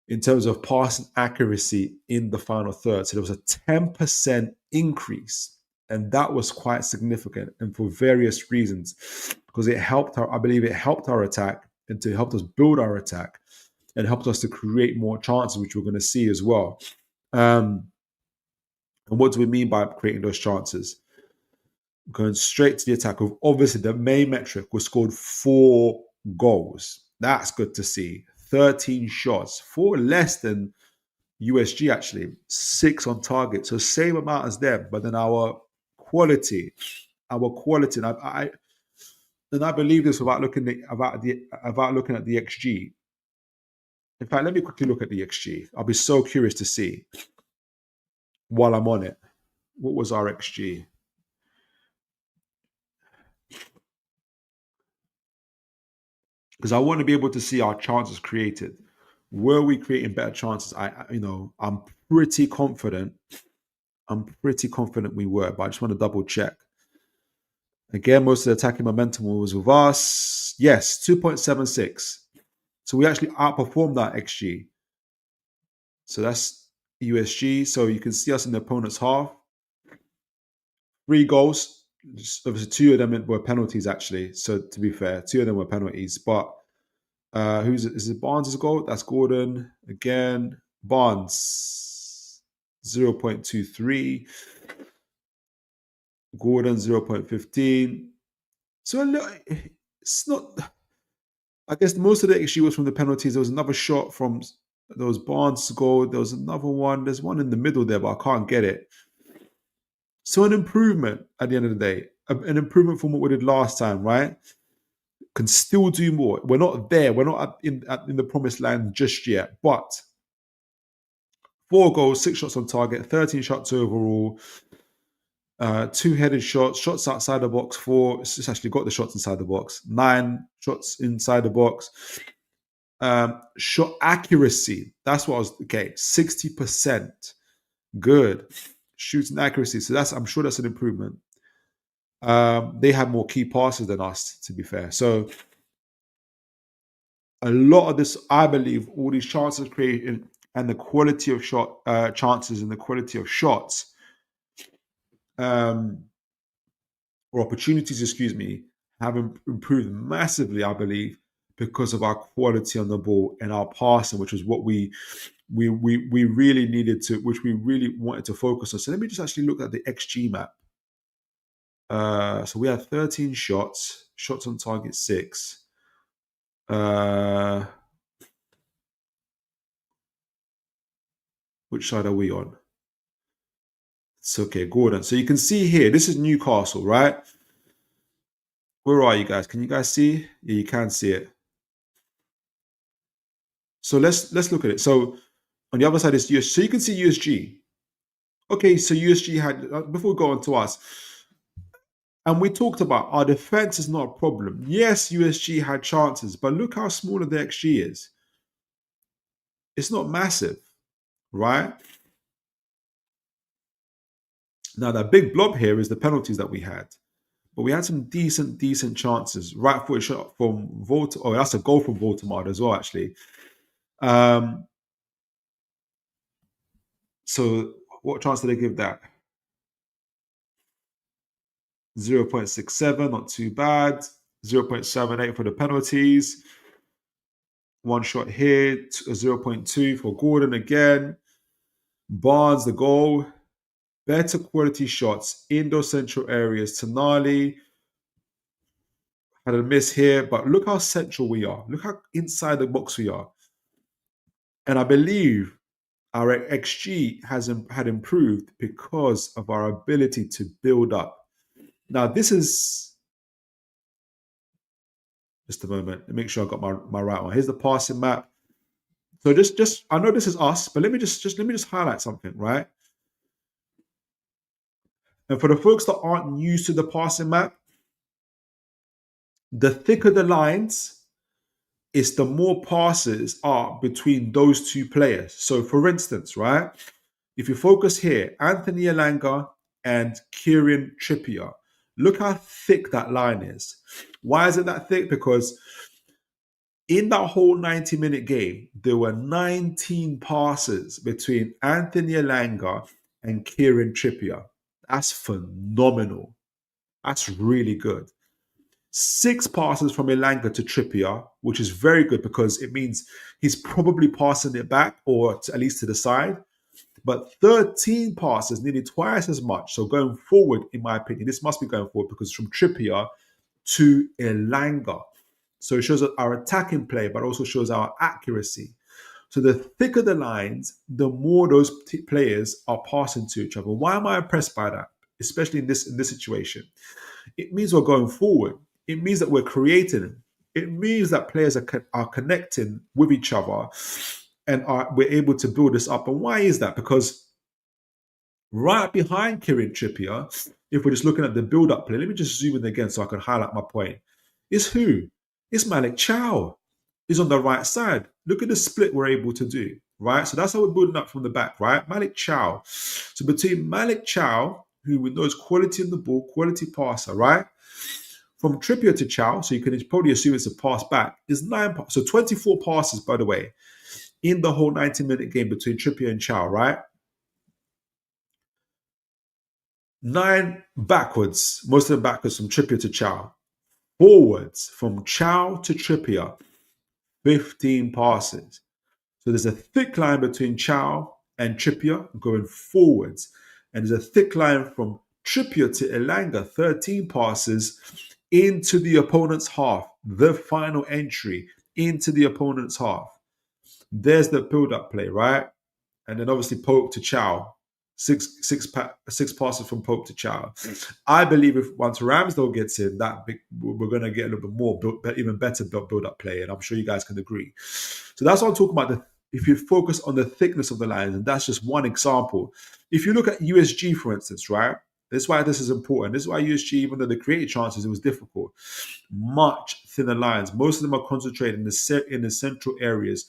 in terms of passing accuracy in the final third. So there was a 10% increase, and that was quite significant, and for various reasons, because it helped our, I believe it helped our attack and to help us build our attack and helped us to create more chances, which we're going to see as well. And what do we mean by creating those chances? Going straight to the attack. Of obviously, the main metric was scored 4 goals. That's good to see. 13 shots, 4 less than USG actually, 6 on target, so same amount as them. But then our quality, and I believe this without looking at the XG. In fact, let me quickly look at the XG. I'll be so curious to see while I'm on it. What was our XG? Because I want to be able to see our chances created. Were we creating better chances? I'm pretty confident. We were, but I just want to double check. Again, most of the attacking momentum was with us. Yes, 2.76. So we actually outperformed that XG. So that's USG. So you can see us in the opponent's half. 3 goals. Obviously, 2 of them were penalties, actually. So to be fair, 2 of them were penalties. But is it Barnes' goal? That's Gordon. Again, Barnes, 0.23. Gordon, 0.15. So it's not... I guess most of the XG was from the penalties. There was another shot from... There was Barnes' goal. There was another one. There's one in the middle there, but I can't get it. So an improvement at the end of the day. An improvement from what we did last time, right? Can still do more. We're not there. We're not in the promised land just yet. But 4 goals, 6 shots on target, 13 shots overall, 2 headed shots, shots outside the box, 4. It's just actually got the shots inside the box. 9 shots inside the box. Shot accuracy. That's what I was... Okay, 60%. Good. Shooting accuracy. So I'm sure that's an improvement. They had more key passes than us, to be fair. So a lot of this, I believe, all these chances created and the quality of chances and the quality of shots, or opportunities, have improved massively, I believe, because of our quality on the ball and our passing, which was what we really needed to, which we really wanted to focus on. So let me just actually look at the XG map. So we had 13 shots on target 6. Which side are we on? It's okay, Gordon. So you can see here, this is Newcastle, right? Where are you guys? Can you guys see? Yeah, you can see it. So let's look at it. So on the other side is USG. So you can see USG. Okay, so USG had, before we go on to us, and we talked about our defense is not a problem. Yes, USG had chances, but look how small the XG is. It's not massive, right? Now, that big blob here is the penalties that we had. But we had some decent chances. Right footed shot from Voldemar. Oh, that's a goal from Voldemar as well, actually. So what chance did they give that? 0.67, not too bad. 0.78 for the penalties. 1 shot here, 0.2 for Gordon again. Barnes, the goal. Better quality shots in those central areas. Tonali had a miss here, but look how central we are. Look how inside the box we are. And I believe our XG had improved because of our ability to build up. Now, this is... Just a moment. Let me make sure I got my right one. Here's the passing map. So just I know this is us, but let me just highlight something, right? And for the folks that aren't used to the passing map, the thicker the lines is the more passes are between those 2 players. So for instance, right, if you focus here, Anthony Elanga and Kieran Trippier, look how thick that line is. Why is it that thick? Because In that whole 90-minute game, there were 19 passes between Anthony Elanga and Kieran Trippier. That's phenomenal. That's really good. 6 passes from Elanga to Trippier, which is very good because it means he's probably passing it back or at least to the side. But 13 passes, nearly twice as much. So going forward, in my opinion, this must be going forward because from Trippier to Elanga. So it shows our attacking play, but also shows our accuracy. So the thicker the lines, the more those players are passing to each other. Why am I impressed by that? Especially in this situation. It means we're going forward. It means that we're creating. It means that players are connecting with each other and we're able to build this up. And why is that? Because right behind Kieran Trippier, if we're just looking at the build-up play, let me just zoom in again so I can highlight my point. Is who? It's Malik Chow. He's on the right side. Look at the split we're able to do, right? So that's how we're building up from the back, right? Malik Chow. So between Malik Chow, who we know is quality in the ball, quality passer, right? From Trippier to Chow, so you can probably assume it's a pass back, is 9 passes. So 24 passes, by the way, in the whole 90-minute game between Trippier and Chow, right? 9 backwards, most of them backwards from Trippier to Chow. Forwards from Chow to Trippier, 15 passes. So there's a thick line between Chow and Trippier going forwards. And there's a thick line from Trippier to Elanga, 13 passes into the opponent's half. The final entry into the opponent's half. There's the build-up play, right? And then obviously Pope to Chow. Six passes from Pope to Chow. I believe if once Ramsdale gets in, we're going to get a little bit more, even better build-up play, and I'm sure you guys can agree. So that's what I'm talking about. If you focus on the thickness of the lines, and that's just one example. If you look at USG, for instance, right? That's why this is important. This is why USG, even though they created chances, it was difficult. Much thinner lines. Most of them are concentrated in the central areas.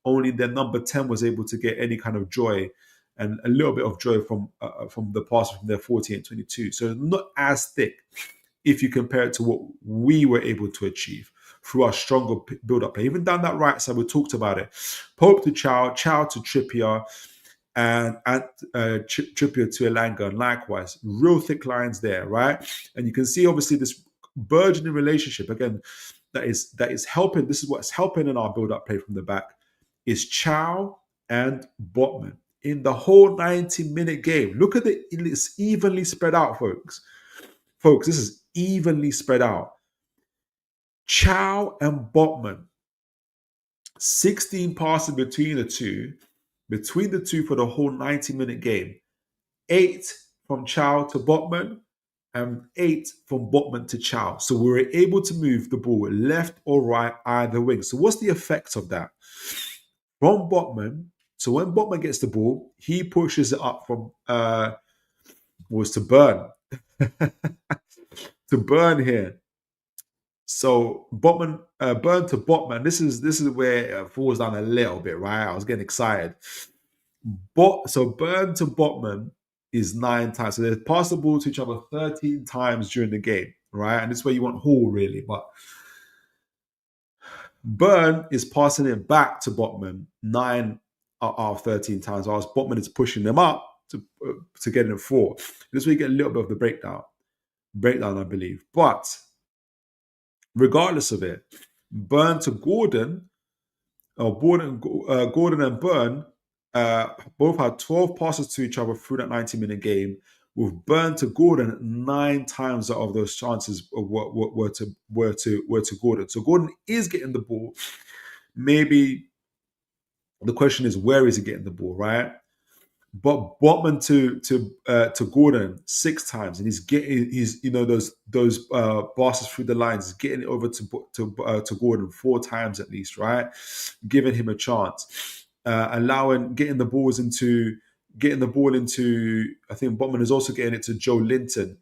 Only their number 10 was able to get any kind of joy and a little bit of joy from the pass from their 40 and 22. So not as thick if you compare it to what we were able to achieve through our stronger build-up play. Even down that right side, we talked about it. Pope to Chow, Chow to Trippier, and Trippier to Elanga, and likewise. Real thick lines there, right? And you can see, obviously, this burgeoning relationship, again, that is helping. This is what's helping in our build-up play from the back, is Chow and Botman. In the whole 90-minute game. Look at it's evenly spread out, folks. Folks, this is evenly spread out. Chow and Botman, 16 passes between the two for the whole 90-minute game. 8 from Chow to Botman and 8 from Botman to Chow. So we were able to move the ball left or right, either wing. So what's the effect of that? From Botman, so when Botman gets the ball, he pushes it up from to Burn. To Burn here. So Botman, Burn to Botman. This is where it falls down a little bit, right? I was getting excited. So Burn to Botman is 9 times. So they pass the ball to each other 13 times during the game, right? And this is where you want Hall, really. But Burn is passing it back to Botman 9 out of 13 times, whilst Botman is pushing them up to get in 4. This way you get a little bit of the breakdown, I believe. But regardless of it, Burn to Gordon, Gordon and Burn both had 12 passes to each other through that 90-minute game, with Burn to Gordon 9 times out of those chances were to Gordon. So Gordon is getting the ball. Maybe the question is, where is he getting the ball, right? But Botman to Gordon 6 times, and he's those passes through the lines. He's getting it over to Gordon 4 times at least, right? Giving him a chance, getting the ball into. I think Botman is also getting it to Joe Linton.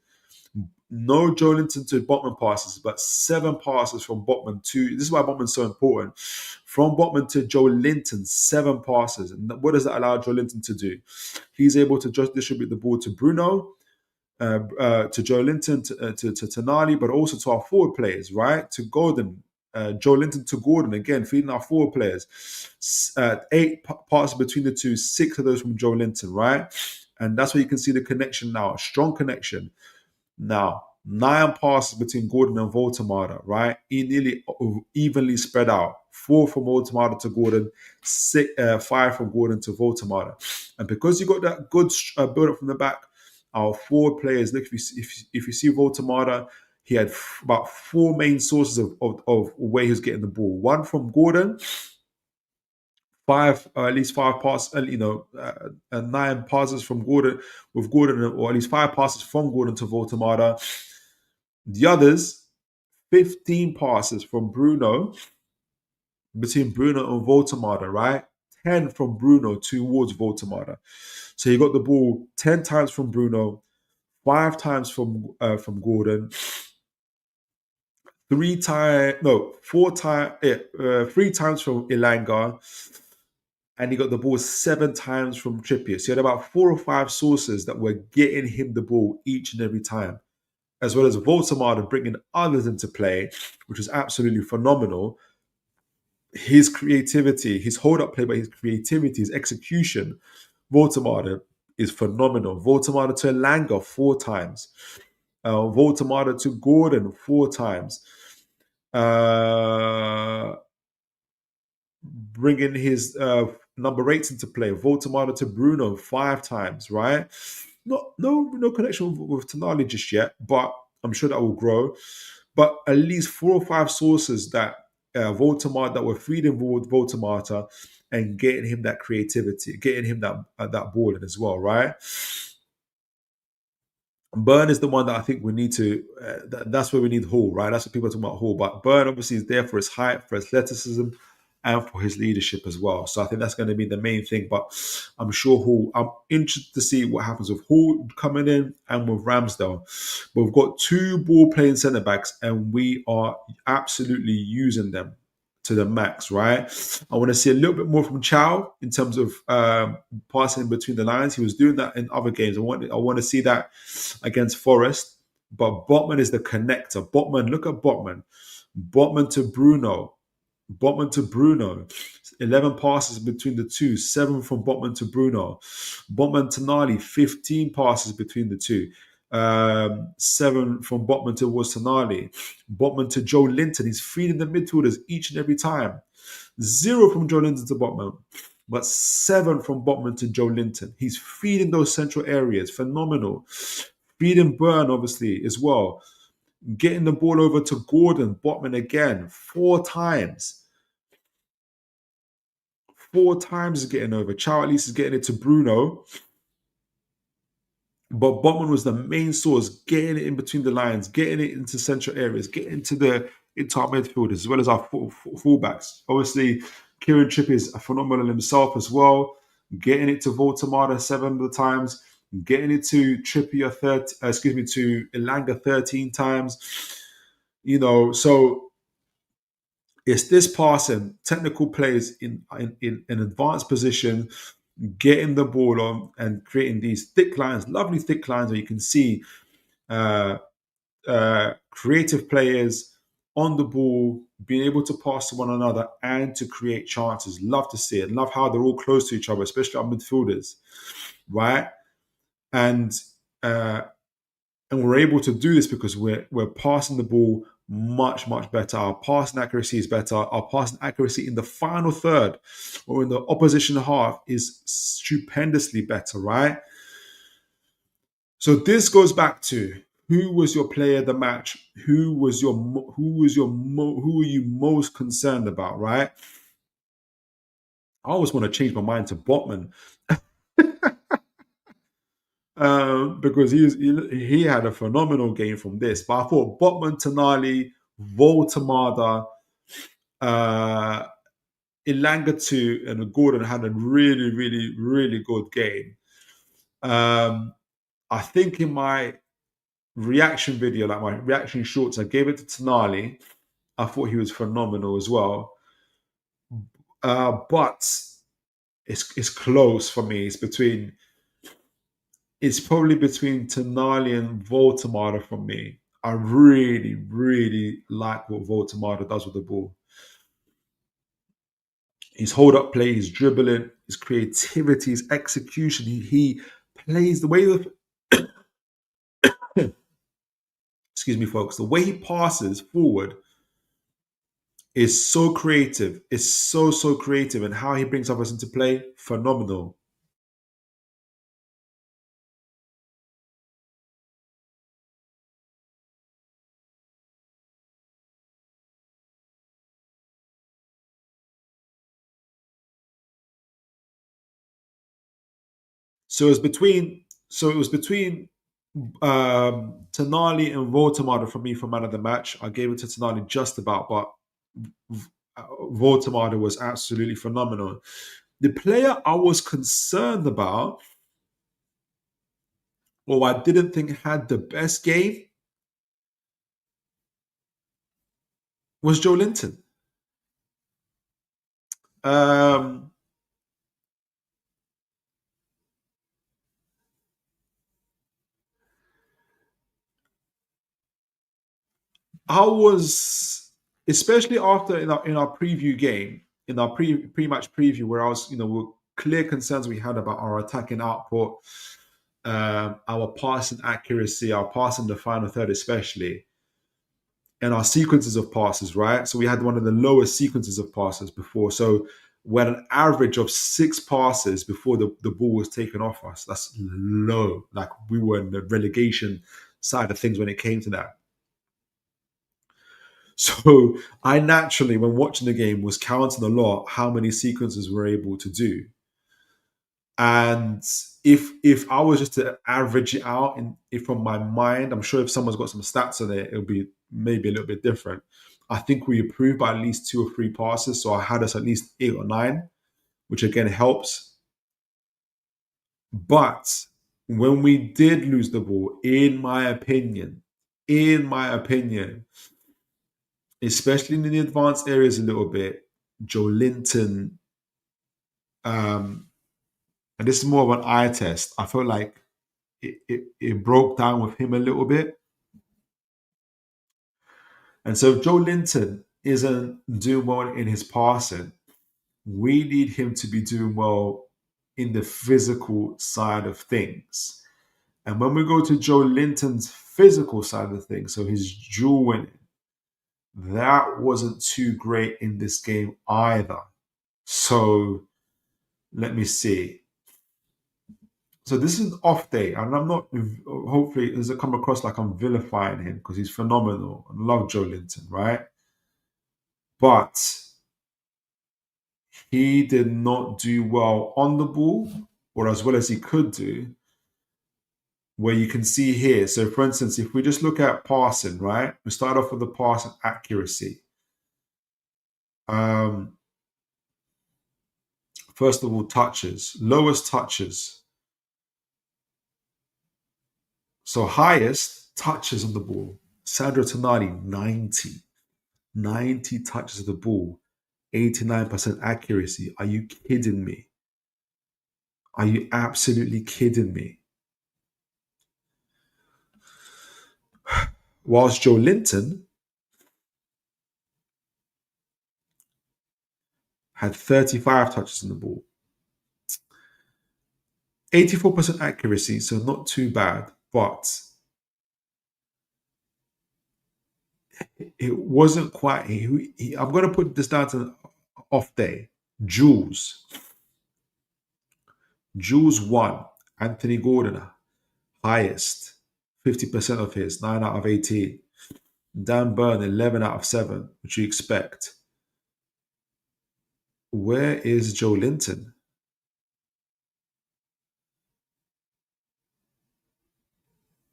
No Joe Linton to Botman passes, but 7 passes from Botman to. This is why Botman's so important. From Botman to Joe Linton, 7 passes. And what does that allow Joe Linton to do? He's able to just distribute the ball to Bruno, to Joe Linton, to Tonali, but also to our forward players, right? To Gordon, Joe Linton to Gordon, again, feeding our forward players. 8 passes between the two, 6 of those from Joe Linton, right? And that's where you can see the connection now, a strong connection. Now, 9 passes between Gordon and Voltemada, right? Nearly evenly spread out. 4 from Voltemada to Gordon, 5 from Gordon to Voltemada. And because you got that good build-up from the back, our forward players, look, if you see Voltemada, he had about 4 main sources of where he was getting the ball. 1 from Gordon, 5, at least 5 passes, 9 passes from Gordon, with Gordon, or at least 5 passes from Gordon to Voltemada. The others, 15 passes from Bruno, between Bruno and Voltemada, right? 10 from Bruno towards Voltemada. So you got the ball 10 times from Bruno, 5 times from Gordon, 3 times from Elanga, and he got the ball 7 times from Trippier. So he had about 4 or 5 sources that were getting him the ball each and every time, as well as Voltemada bringing others into play, which was absolutely phenomenal. His creativity, his hold-up play, but his creativity, his execution, Voltemada is phenomenal. Voltemada to Elanga 4 times. Voltemada to Gordon 4 times. Bringing his number 8s into play. Voltemada to Bruno 5 times, right? No connection with Tonali just yet, but I'm sure that will grow. But at least 4 or 5 sources that Voltemada, that were feeding Voltemada and getting him that creativity, getting him that ball in as well, right? Burn is the one that I think we need to. That's where we need Hall, right? That's what people are talking about Hall. But Burn obviously is there for his height, for athleticism, and for his leadership as well. So I think that's going to be the main thing. But I'm sure Hall. I'm interested to see what happens with Hall coming in and with Ramsdale. But we've got 2 ball-playing centre backs, and we are absolutely using them to the max, right? I want to see a little bit more from Chow in terms of passing between the lines. He was doing that in other games. I want to see that against Forest. But Botman is the connector. Botman, look at Botman. Botman to Bruno. 11 passes between the two. 7 from Botman to Bruno. Botman to Nali. 15 passes between the two. 7 from Botman towards Tonali. Botman to Joe Linton. He's feeding the midfielders each and every time. 0 from Joe Linton to Botman, but 7 from Botman to Joe Linton. He's feeding those central areas. Phenomenal. Feeding Burn, obviously, as well. Getting the ball over to Gordon. Botman again. 4 times. 4 times is getting over. Chow at least is getting it to Bruno. But Botman was the main source, getting it in between the lines, getting it into central areas, getting into our midfielders, as well as our fullbacks. Obviously, Kieran Trippier is phenomenal himself as well, getting it to Voltemada 7 of the times, getting it to Trippier to Elanga 13 times. So it's this passing, technical plays in an advanced position, getting the ball on and creating these thick lines, lovely thick lines where you can see creative players on the ball, being able to pass to one another and to create chances. Love to see it. Love how they're all close to each other, especially our midfielders, right? And we're able to do this because we're passing the ball much better. Our passing accuracy is better. Our passing accuracy in the final third or in the opposition half is stupendously better, right? So this goes back to who was your player of the match? Who were you most concerned about, right? I always want to change my mind to Botman. Because he had a phenomenal game from this. But I thought Botman, Tonali, Voltemada, Elanga 2 and Gordon had a really good game. I think in my reaction video, like my reaction shorts, I gave it to Tonali. I thought he was phenomenal as well. But it's close for me. It's probably between Tonali and Voltemada for me. I really, really like what Voltemada does with the ball. His hold-up play, his dribbling, his creativity, his execution. He plays the way that, excuse me, folks, the way he passes forward is so creative. It's so, so creative. And how he brings others into play, phenomenal. So it was between Tonali and Voltemada for me for man of the match. I gave it to Tonali just about, but Voltemada was absolutely phenomenal. The player I was concerned about, or I didn't think had the best game, was Joe Linton. I was, especially after in our preview game, in our pre-match preview, where I was, clear concerns we had about our attacking output, our passing accuracy, our passing the final third, especially, and our sequences of passes, right? So we had one of the lowest sequences of passes before. So we had an average of 6 passes before the ball was taken off us. That's low. Like, we were in the relegation side of things when it came to that. So I naturally, when watching the game, was counting a lot how many sequences we're able to do. And if I was just to average it out from my mind, I'm sure if someone's got some stats on it, it'll be maybe a little bit different. I think we improved by at least 2 or 3 passes. So I had us at least 8 or 9, which again helps. But when we did lose the ball, in my opinion, especially in the advanced areas a little bit, Joe Linton, and this is more of an eye test, I felt like it broke down with him a little bit. And so if Joe Linton isn't doing well in his passing, we need him to be doing well in the physical side of things. And when we go to Joe Linton's physical side of things, so his duel winning, that wasn't too great in this game either. So let me see. So this is an off day, and I'm not, hopefully, does it come across like I'm vilifying him, because he's phenomenal. I love Joe Linton, right? But he did not do well on the ball, or as well as he could do, where you can see here. So for instance, if we just look at passing, right? We start off with the passing accuracy. First of all, touches, lowest touches. So highest touches on the ball. Sandro Tonali, 90 touches of the ball, 89% accuracy. Are you kidding me? Are you absolutely kidding me? Whilst Joe Linton had 35 touches on the ball, 84% accuracy, so not too bad, but it wasn't quite. I'm going to put this down to off day. Jules 1, Anthony Gordon, highest, 50% of his, 9 out of 18. Dan Burn, 11 out of 7, which you expect. Where is Joe Linton?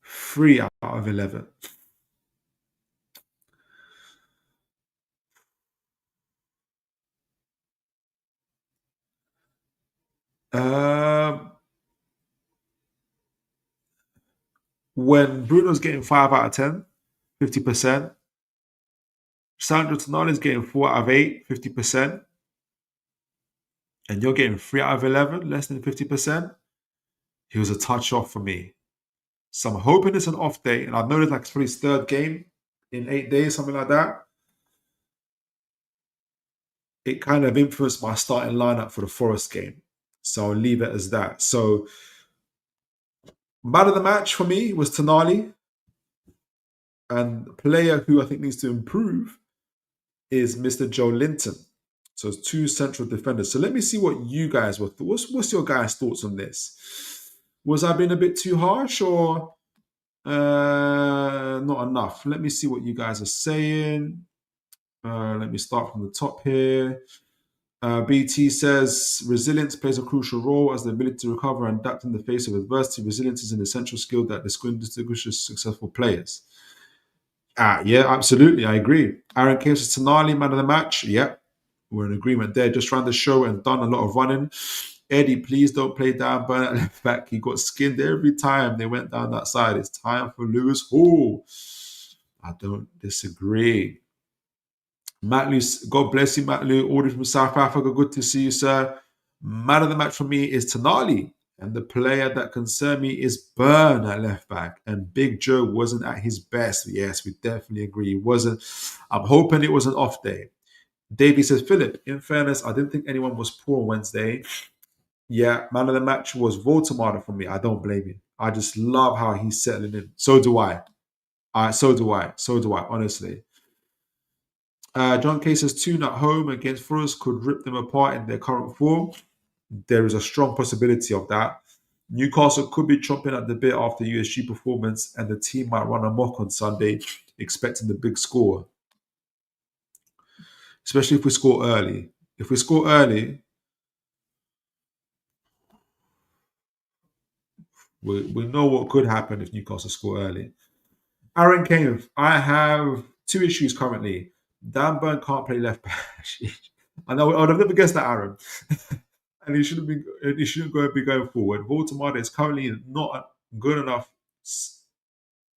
Three out of 11. When Bruno's getting 5 out of 10, 50%. Sandro Tonali's getting 4 out of 8, 50%. And you're getting 3 out of 11, less than 50%. He was a touch off for me. So I'm hoping it's an off day, and I've noticed like it's probably his third game in 8 days, something like that. It kind of influenced my starting lineup for the Forest game. So I'll leave it as that. So man of the match for me was Tonali. And the player who I think needs to improve is Mr. Joe Linton. So it's 2 central defenders. So let me see what you guys were. What's your guys' thoughts on this? Was I being a bit too harsh or not enough? Let me see what you guys are saying. Let me start from the top here. BT says resilience plays a crucial role as the ability to recover and adapt in the face of adversity. Resilience is an essential skill that distinguishes successful players. Yeah, absolutely. I agree. Aaron Kane says Tonali, man of the match. Yep, we're in agreement there. Just ran the show and done a lot of running. Eddie, please don't play down Burnett at left back. He got skinned every time they went down that side. It's time for Lewis Hall. I don't disagree. Matt Lou, God bless you, Matt Lou. Ordered from South Africa. Good to see you, sir. Man of the match for me is Tonali. And the player that concerned me is Burn at left back. And Big Joe wasn't at his best. Yes, we definitely agree. He wasn't. I'm hoping it was an off day. Davey says, Philip, in fairness, I didn't think anyone was poor on Wednesday. Yeah, man of the match was Voldemort for me. I don't blame you. I just love how he's settling in. So do I. So do I, honestly. John K says, Toon at home against Forest could rip them apart in their current form. There is a strong possibility of that. Newcastle could be chomping at the bit after USG performance, and the team might run amok on Sunday, expecting the big score. Especially if we score early. If we score early, we know what could happen if Newcastle score early. Aaron Kane, I have 2 issues currently. Dan Burn can't play left back. I know I would have never guessed that, Aaron. And he shouldn't be going forward. Voldemort is currently not good enough.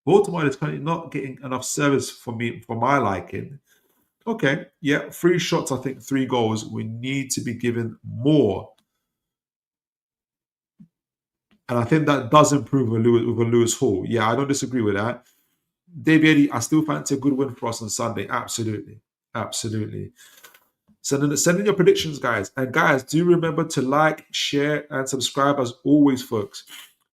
Voldemort is currently not getting enough service for me, for my liking. Okay, yeah, 3 shots, I think 3 goals. We need to be given more. And I think that does improve with Lewis Hall. Yeah, I don't disagree with that. Davey Eddie, I still fancy a good win for us on Sunday. Absolutely. Absolutely. Send in your predictions, guys. And guys, do remember to like, share, and subscribe as always, folks.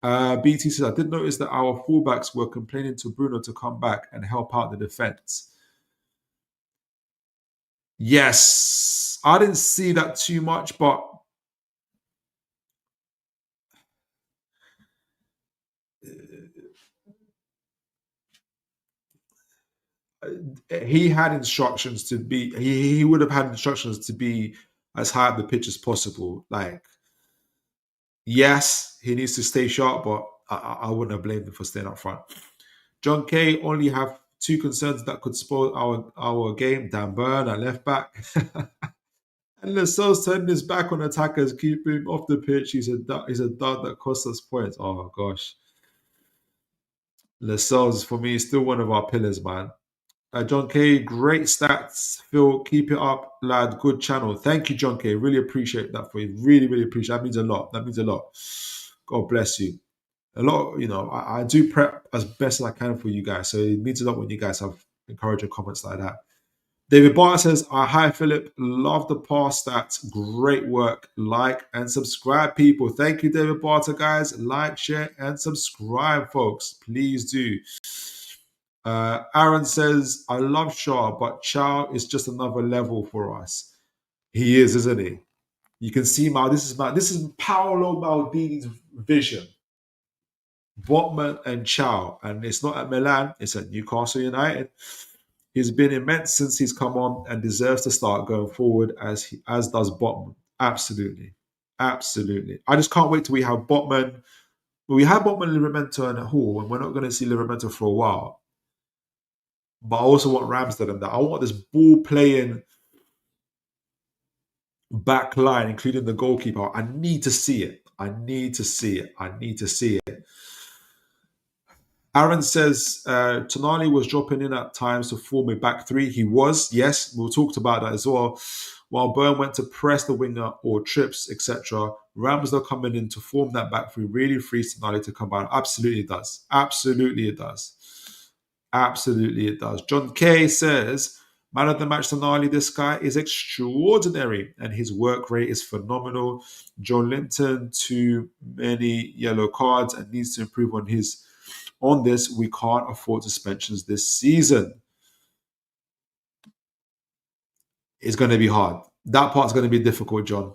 BT says, I did notice that our fullbacks were complaining to Bruno to come back and help out the defense. Yes, I didn't see that too much, but he had instructions to be, he would have had instructions to be as high up the pitch as possible. Like, yes, he needs to stay sharp, but I wouldn't have blamed him for staying up front. John Kay only have 2 concerns that could spoil our game. Dan Burn at left back. And Lascelles turning his back on attackers, keeping him off the pitch. He's a dud that costs us points. Oh, gosh. Lascelles, for me, is still one of our pillars, man. John K, great stats. Phil, keep it up, lad. Good channel. Thank you, John K. Really appreciate that for you. Really, really appreciate it. That means a lot. That means a lot. God bless you. A lot, I do prep as best as I can for you guys. So it means a lot when you guys have encouraging comments like that. David Barr says, hi, Philip. Love the past stats. Great work. Like and subscribe, people. Thank you, David Barter, guys. Like, share, and subscribe, folks. Please do. Aaron says, I love Shaw, but Chow is just another level for us. He is, isn't he? You can see this is Paolo Maldini's vision. Botman and Chow. And it's not at Milan, it's at Newcastle United. He's been immense since he's come on and deserves to start going forward as does Botman. Absolutely. Absolutely. I just can't wait till we have Botman. We have Botman, Livramento, and Hall, and we're not going to see Livramento for a while. But I also want Ramsdale and that. I want this ball-playing back line, including the goalkeeper. I need to see it. I need to see it. Aaron says Tonali was dropping in at times to form a back 3. He was, yes. We talked about that as well. while Burn went to press the winger or trips, etc. Ramsdale coming in to form that back three really frees Tonali to combine. Absolutely it does. Absolutely it does. Absolutely it does. John Kay says, man of the match Tonali, this guy is extraordinary and his work rate is phenomenal. John Linton, too many yellow cards and needs to improve on this. We can't afford suspensions this season. It's going to be hard. That part's going to be difficult, John.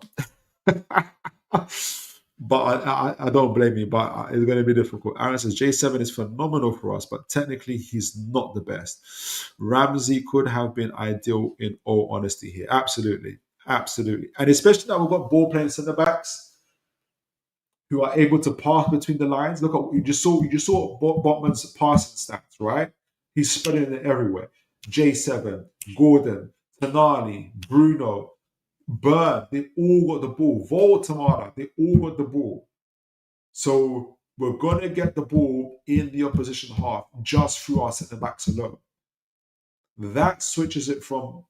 But I don't blame you, but it's going to be difficult. Aaron says, J7 is phenomenal for us, but technically he's not the best. Ramsey could have been ideal in all honesty here. Absolutely. Absolutely. And especially now we've got ball-playing centre-backs who are able to pass between the lines. Look at you just saw Botman's passing stats, right? He's spreading it everywhere. J7, Gordon, Tonali, Bruno, Burn, they all got the ball. Voltamada, they all got the ball. So we're going to get the ball in the opposition half just through our centre-backs alone. That switches it from...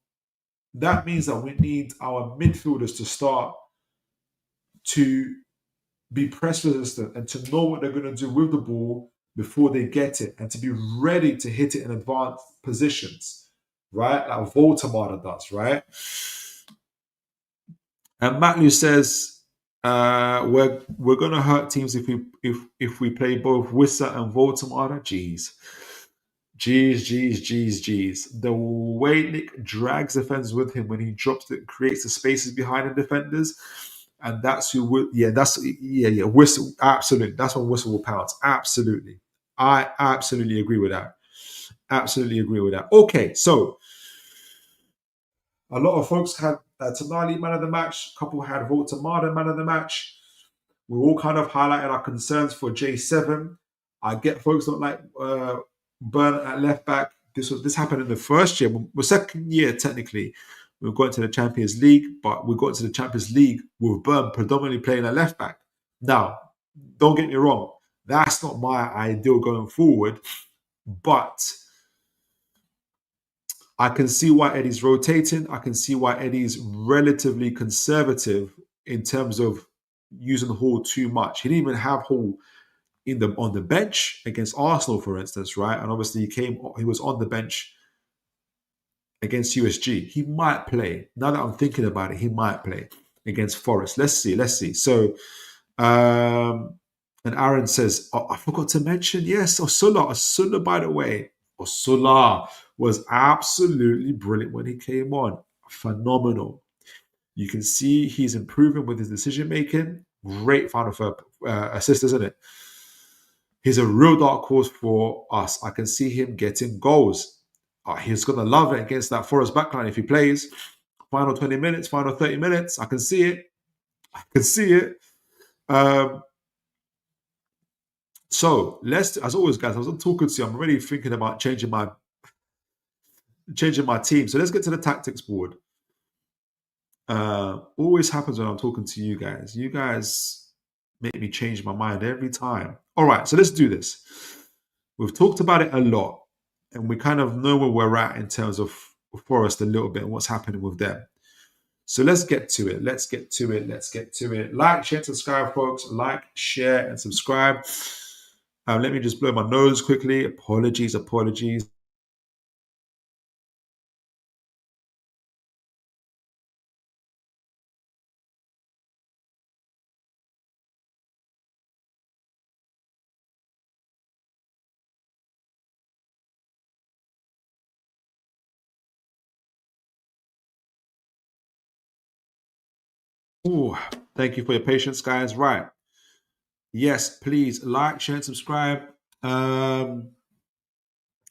That means that we need our midfielders to start to be press resistant and to know what they're going to do with the ball before they get it and to be ready to hit it in advanced positions, right? Like Voltamada does, right? And Matthew says we're going to hurt teams if we play both Wissa and Voltamada. Jeez. The way Nick drags defenders with him when he drops it, creates the spaces behind the defenders, and that's who. Whistle, absolutely. That's when Whistle will pounce. Absolutely, I absolutely agree with that. Absolutely agree with that. Okay, so a lot of folks had Tonali man of the match. A couple had Voltamada man of the match. We all kind of highlighted our concerns for J7. I get folks don't like Burn at left back. This happened in the first year. Well, second year technically. We've gone to the Champions League, but we got to the Champions League with Burn predominantly playing at left back. Now, don't get me wrong. That's not my ideal going forward, but I can see why Eddie's rotating. I can see why Eddie's relatively conservative in terms of using Hall too much. He didn't even have Hall on the bench against Arsenal, for instance, right? And obviously he was on the bench against USG. He might play. Now that I'm thinking about it, he might play against Forest. Let's see. So, and Aaron says, I forgot to mention, yes, Osula, by the way. Osula was absolutely brilliant when he came on. Phenomenal. You can see he's improving with his decision-making. Great final third assist, isn't it? He's a real dark horse for us. I can see him getting goals. He's going to love it against that Forest backline if he plays. Final 20 minutes, final 30 minutes. I can see it. So let's, as always, guys, I was talking to you. I'm already thinking about changing my team. So let's get to the tactics board. Always happens when I'm talking to you guys. You guys make me change my mind every time. All right, so let's do this. We've talked about it a lot, and we kind of know where we're at in terms of Forest a little bit and what's happening with them. So let's get to it. Let's get to it. Like, share, subscribe, folks. Like, share, and subscribe. Let me just blow my nose quickly. Apologies. Ooh, thank you for your patience, guys. Right. Yes, please like, share, and subscribe.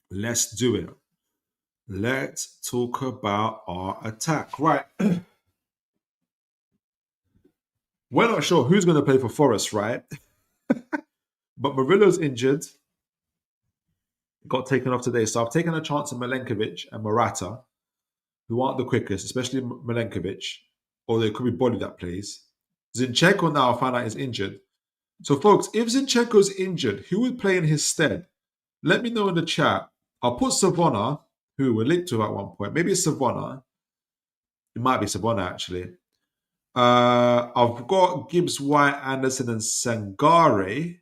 Let's do it. Let's talk about our attack. Right. We're not sure who's going to play for Forest, right? But Murillo's injured. Got taken off today. So I've taken a chance on Milenkovic and Morata, who aren't the quickest, especially Milenkovic. Or there could be Body that plays. Zinchenko now I found out is injured. So, folks, if Zinchenko's injured, who would play in his stead? Let me know in the chat. I'll put Savona, who we're linked to at one point. Maybe it's Savona. It might be Sabona, actually. I've got Gibbs, White, Anderson, and Sangare,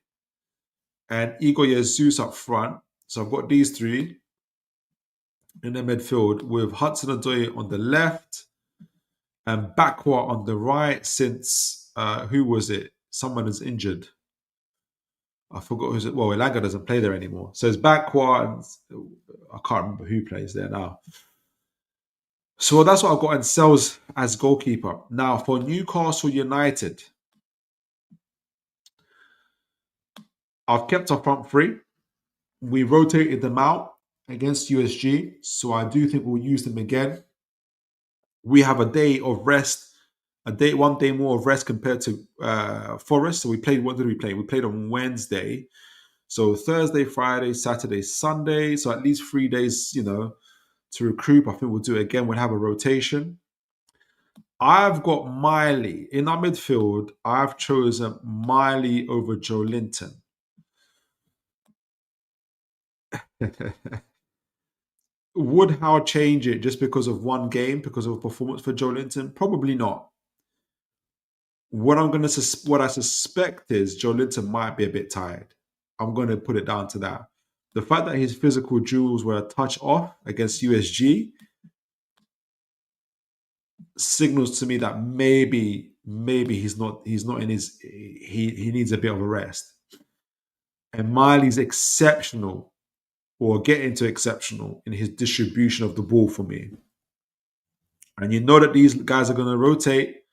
and Igor Jesus up front. So I've got these three in the midfield with Hudson-Odoi on the left and Bakwa on the right. Since who was it? Someone is injured. I forgot who's it. Well, Elanga doesn't play there anymore. So it's Bakwa, and I can't remember who plays there now. So that's what I've got in Sells as goalkeeper. Now for Newcastle United, I've kept our front three. We rotated them out against USG, so I do think we'll use them again. We have a day of rest, one day more of rest compared to Forest. So we played. What did we play? We played on Wednesday. So Thursday, Friday, Saturday, Sunday. So at least 3 days, to recoup. I think we'll do it again. We'll have a rotation. I've got Miley in our midfield. I've chosen Miley over Joe Linton. Would Howard change it just because of one game, because of performance for Joe Linton? Probably not. What I suspect is Joe Linton might be a bit tired. I'm going to put it down to that. The fact that his physical duels were a touch off against USG signals to me that maybe he's not in his he needs a bit of a rest. And Miley's exceptional, or getting to exceptional, in his distribution of the ball for me. And you know that these guys are going to rotate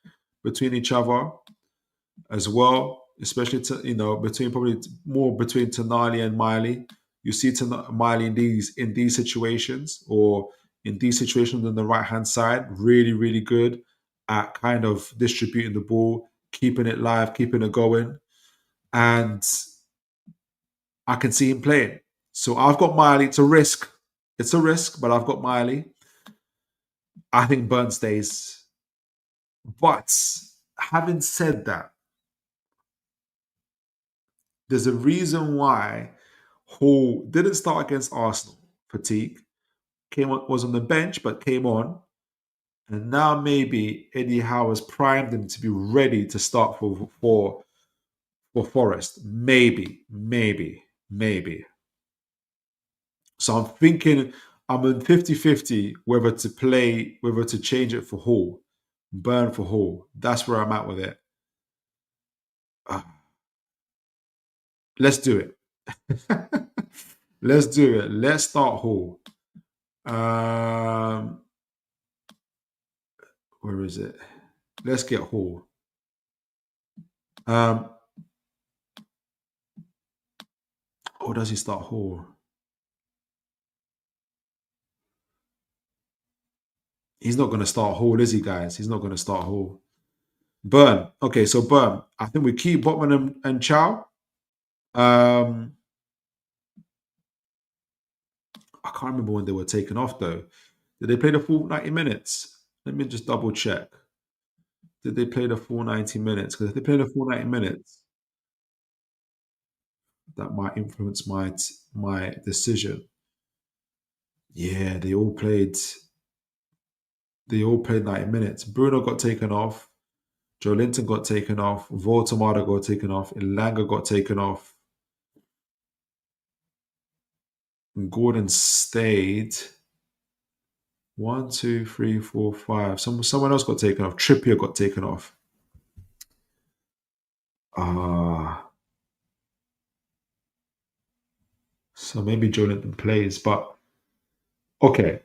between each other as well, especially between Tonali and Miley. You see Miley in these situations, or in these situations on the right hand side, really, really good at kind of distributing the ball, keeping it live, keeping it going. And I can see him playing. So I've got Miley. It's a risk. But I've got Miley. I think Burn stays. But having said that, there's a reason why Hall didn't start against Arsenal. Fatigue. Was on the bench, but came on. And now maybe Eddie Howe has primed him to be ready to start for Forest. Maybe. So I'm thinking, I'm in 50-50 whether to change it for Hall, Burn for Hall. That's where I'm at with it. Let's do it. Let's do it. Let's start Hall. Where is it? Let's get Hall. Or does he start Hall? He's not going to start Hall, is he, guys? He's not going to start Hall. Burn. Okay, so Burn. I think we keep Botman and Chow. I can't remember when they were taken off, though. Did they play the full 90 minutes? Let me just double check. Did they play the full 90 minutes? Because if they play the full 90 minutes, that might influence my decision. Yeah, they all played 90 minutes. Bruno got taken off. Joe Linton got taken off. Voltamada got taken off. Elanga got taken off. And Gordon stayed. 1, 2, 3, 4, 5. Someone else got taken off. Trippier got taken off. So maybe Joe Linton plays, but okay.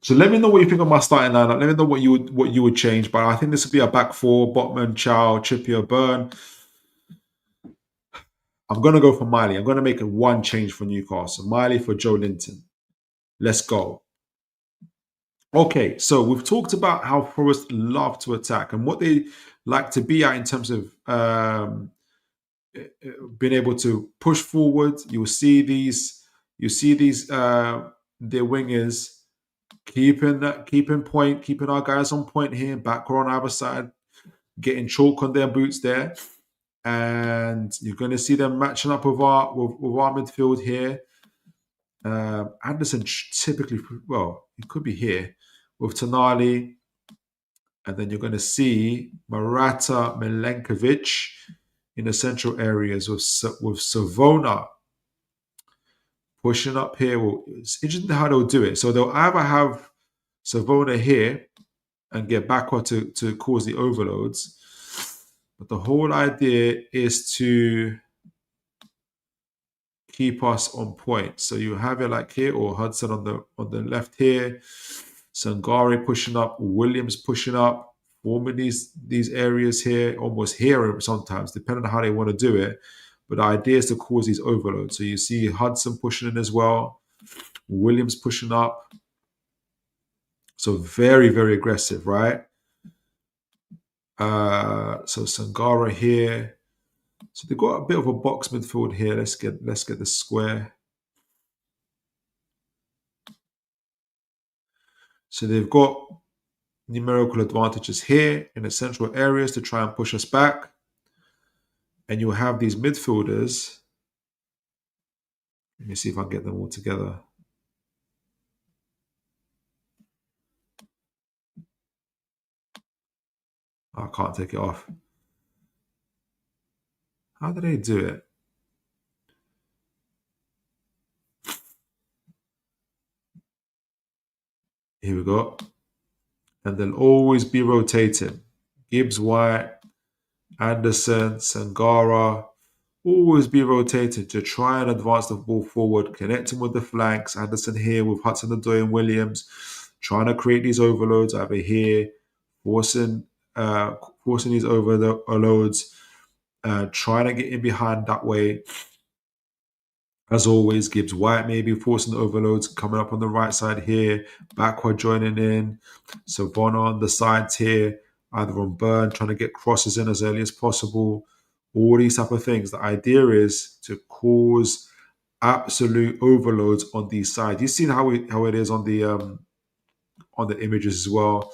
So let me know what you think of my starting lineup. Let me know what you would change. But I think this would be a back four: Botman, Chow, Trippier, Burn. I'm gonna go for Miley. I'm gonna make one change for Newcastle. Miley for Joe Linton. Let's go. Okay, so we've talked about how Forest love to attack and what they like to be at in terms of being able to push forward. You will see these. Their wingers keeping point, keeping our guys on point here, back or on either side, getting chalk on their boots there, and you're going to see them matching up with our midfield here. Anderson typically, well, he could be here with Tonali, and then you're going to see Marata Milenkovic in the central areas with Savona pushing up here. Well, it's interesting how they'll do it. So they'll either have Savona here and get backward to cause the overloads, but the whole idea is to keep us on point. So you have it like here, or Hudson on the left here, Sangare pushing up, Williams pushing up, forming these areas here, almost here sometimes, depending on how they want to do it. But the idea is to cause these overloads. So you see Hudson pushing in as well, Williams pushing up. So very, very aggressive, right? So Sangara here. So they've got a bit of a box midfield here. Let's get the square. So they've got numerical advantages here in the central areas to try and push us back. And you'll have these midfielders. Let me see if I can get them all together. I can't take it off. How do they do it? Here we go. And they'll always be rotating. Gibbs White, Anderson, Sangara, always be rotated to try and advance the ball forward, connecting with the flanks. Anderson here with Hudson-Odoi and Williams, trying to create these overloads over here, forcing these overloads, trying to get in behind that way. As always, Gibbs White maybe forcing the overloads, coming up on the right side here, backward joining in. Savona on the sides here, either on Burn, trying to get crosses in as early as possible. All these type of things. The idea is to cause absolute overloads on these sides. You've seen how it is on the images as well.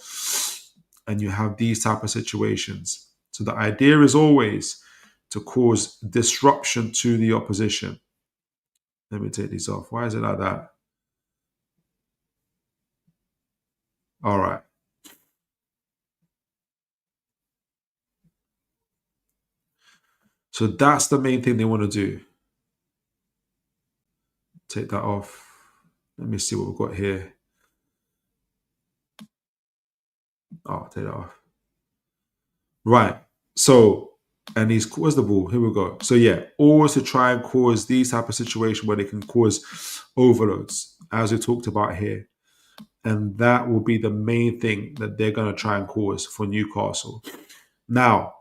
And you have these type of situations. So the idea is always to cause disruption to the opposition. Let me take these off. Why is it like that? All right. So that's the main thing they want to do. Take that off. Let me see what we've got here. Oh, take that off. Right. So, and where's the ball? Here we go. So yeah, always to try and cause these type of situations where they can cause overloads, as we talked about here. And that will be the main thing that they're going to try and cause for Newcastle. Now,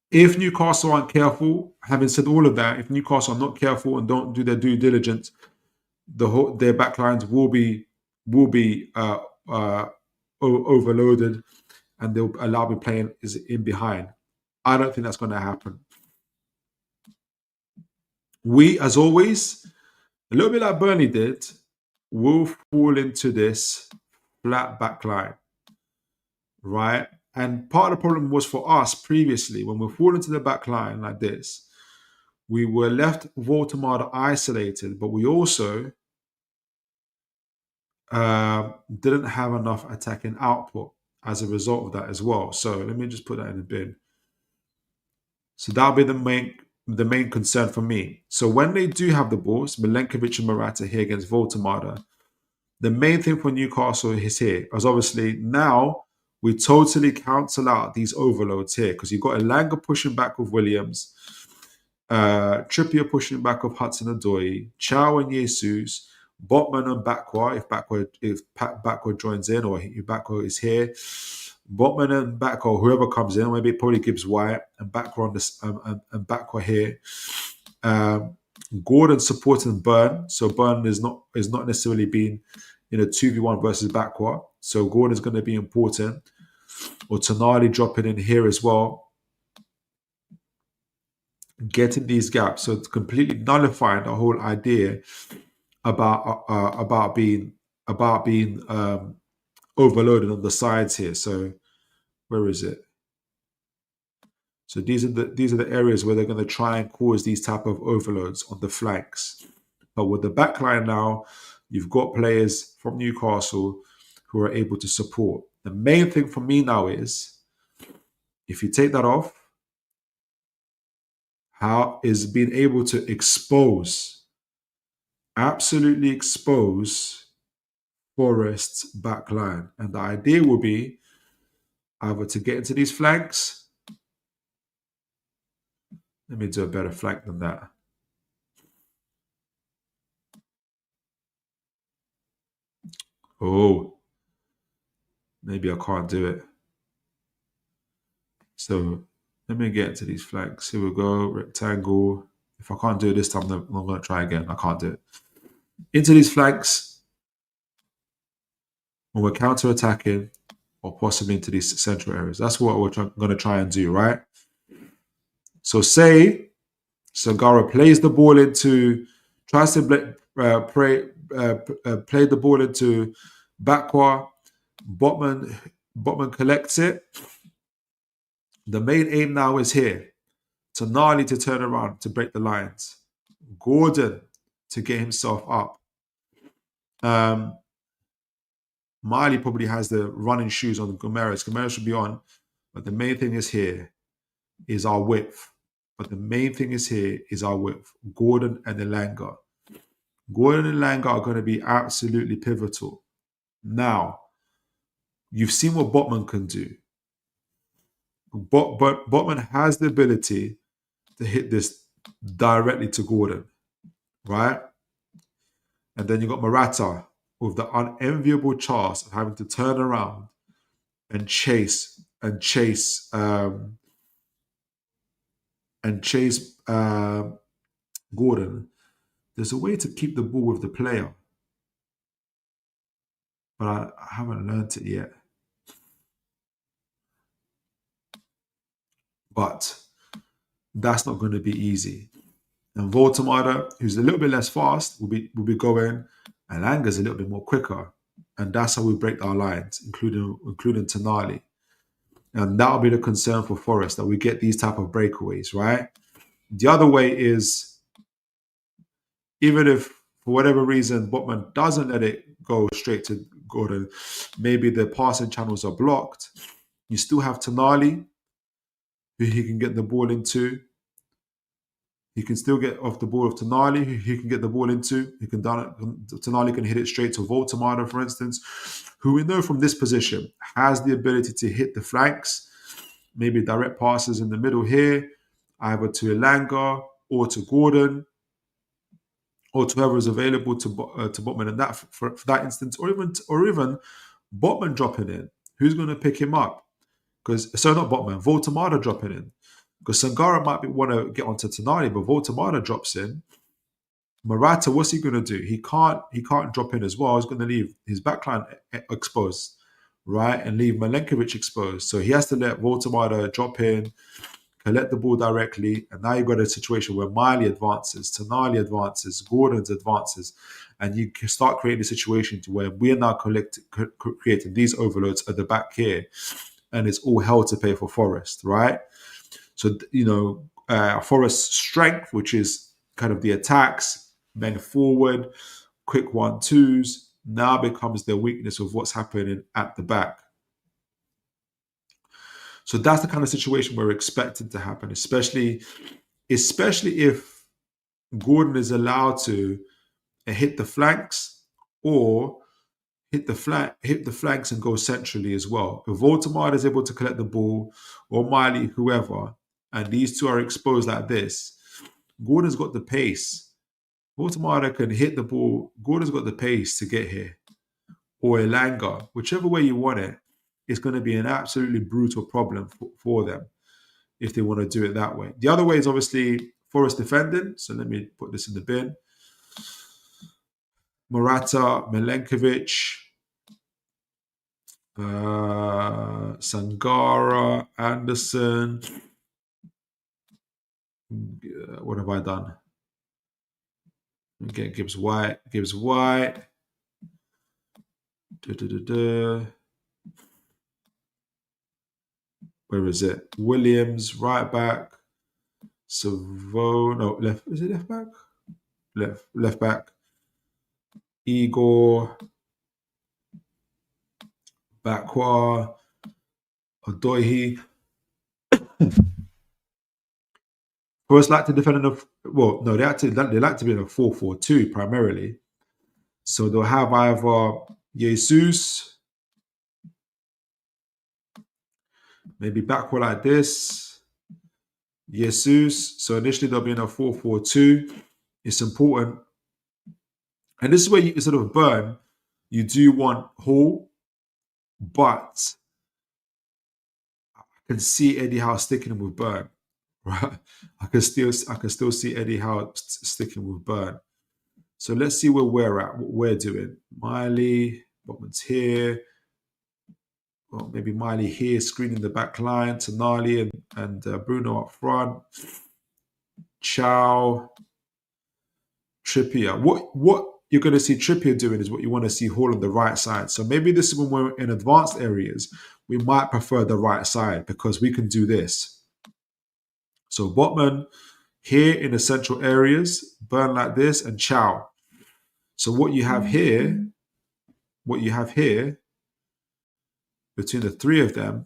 if Newcastle aren't careful, having said all of that, if Newcastle are not careful and don't do their due diligence, their backlines will be overloaded, and they'll allow me playing is in behind. I don't think that's going to happen. We, as always, a little bit like Burnley did, will fall into this flat backline, right? And part of the problem was for us previously, when we fall into the back line like this, we were left Voldemort isolated, but we also didn't have enough attacking output as a result of that as well. So let me just put that in the bin. So that'll be the main concern for me. So when they do have the balls, Milenkovic and Morata here against Voldemort, the main thing for Newcastle is here, as obviously now we totally cancel out these overloads here, because you've got Elanga pushing back with Williams, Trippier pushing back with Hudson-Odoi, Chow and Jesus, Botman and Bakwa, if Bakwa joins in, or if Bakwa is here, Botman and Bakwa, whoever comes in, maybe probably Gibbs White and Bakwa on this and Bakwa here. Gordon supporting Burn, so Burn is not necessarily being in a 2v1 versus Bakwa, so Gordon is going to be important. Or Tonali dropping in here as well, getting these gaps, so it's completely nullifying the whole idea about being overloaded on the sides here. So where is it? So these are the areas where they're going to try and cause these type of overloads on the flanks. But with the back line now, you've got players from Newcastle who are able to support. The main thing for me now is, if you take that off, how is being able to expose, absolutely expose Forest's back line. And the idea will be either to get into these flanks. Let me do a better flank than that. Oh, maybe I can't do it. So let me get to these flanks. Here we go, rectangle. If I can't do it this time, I'm going to try again. I can't do it. Into these flanks, when we're counter-attacking, or possibly into these central areas. That's what we're going to try and do, right? So say Sangara plays the ball into, tries to play the ball into Bakwa. Botman collects it. The main aim now is here. Tonali to turn around to break the lines. Gordon to get himself up. Miley probably has the running shoes on. Gomeres should be on. But the main thing is here is our width. Gordon and Elanga. Gordon and Elanga are going to be absolutely pivotal. Now, you've seen what Botman can do. But Botman has the ability to hit this directly to Gordon, right? And then you got Morata with the unenviable task of having to turn around and chase Gordon. There's a way to keep the ball with the player, but I haven't learned it yet. But that's not going to be easy. And Voltemada, who's a little bit less fast, will be going, and Langa's a little bit more quicker. And that's how we break our lines, including Tonali. And that'll be the concern for Forest, that we get these type of breakaways, right? The other way is, even if for whatever reason Botman doesn't let it go straight to Gordon, maybe the passing channels are blocked, you still have Tonali, who he can get the ball into. He can still get off the ball of Tonali, who he can get the ball into. Tonali can hit it straight to Voltemada, for instance, who we know from this position has the ability to hit the flanks, maybe direct passes in the middle here, either to Elanga or to Gordon, or to whoever is available to Botman in that for that instance, or even Botman dropping in. Who's going to pick him up? Not Botman, Voltemada dropping in. Because Sangara might want to get onto Tonali, but Voltemada drops in. Morata, what's he going to do? He can't drop in as well. He's going to leave his backline exposed, right? And leave Milenkovic exposed. So he has to let Voltemada drop in, collect the ball directly. And now you've got a situation where Miley advances, Tonali advances, Gordon advances. And you can start creating a situation to where we are now creating these overloads at the back here. And it's all hell to pay for Forest, right? So, Forest's strength, which is kind of the attacks, men forward, quick 1-2s, now becomes their weakness of what's happening at the back. So that's the kind of situation we're expecting to happen, especially if Gordon is allowed to hit the flanks or hit the flanks and go centrally as well. If Voltemada is able to collect the ball, or Miley, whoever, and these two are exposed like this, Gordon's got the pace. Voltemada can hit the ball. Gordon's got the pace to get here. Or Elanga, whichever way you want it, it's going to be an absolutely brutal problem for them if they want to do it that way. The other way is obviously Forest defending. So let me put this in the bin. Morata, Milenkovic, Sangara, Anderson. What have I done? Okay, Gibbs White. where is it? Williams, right back. Savo, no, left. Is it left back? Left back. Igor, Bakwa, Odoihi. Forest like to defend in a they like to be in a 4-4-2 primarily. So they'll have either Jesus, maybe Bakwa like this, Jesus. So initially they'll be in a 4-4-2. It's important, and this is where you sort of burn. You do want Hall, but I can see Eddie Howe sticking with Burn. Right, I can still see Eddie Howe sticking with Burn. So let's see where we're at, what we're doing. Miley, Botman's here. Well, maybe Miley here, screening the back line. Tonali and Bruno up front. Chow, Trippier. What you're going to see Trippier doing is what you want to see Hall on the right side. So maybe this is when we're in advanced areas, we might prefer the right side because we can do this. So Botman here in the central areas, Burn like this, and Chow. So what you have here, between the three of them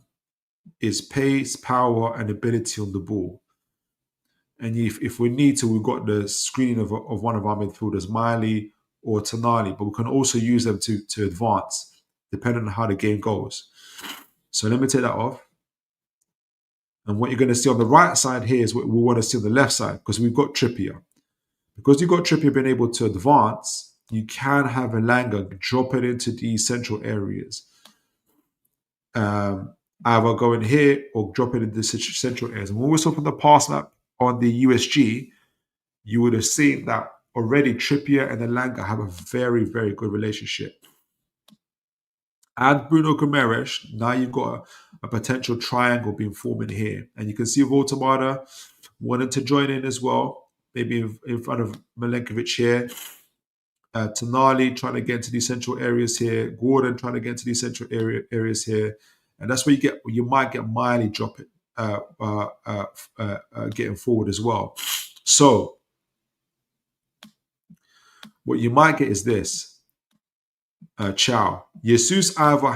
is pace, power, and ability on the ball. And if we need to, we've got the screening of one of our midfielders, Miley or Tonali, but we can also use them to advance, depending on how the game goes. So let me take that off. And what you're going to see on the right side here is what we want to see on the left side, because we've got Trippier. Because you've got Trippier being able to advance, you can have Elanga drop it into these central areas. Either go in here or drop it into the central areas. And when we saw from the pass map on the USG, you would have seen that already Trippier and Elanga have a very, very good relationship. Add Bruno Guimaraes, now you've got a potential triangle being formed in here. And you can see Voltemada wanting to join in as well, maybe in front of Milenkovic here. Tonali trying to get into these central areas here. Gordon trying to get into these central areas here. And that's where you might get Miley drop it, getting forward as well. So what you might get is this. Chow. Jesus either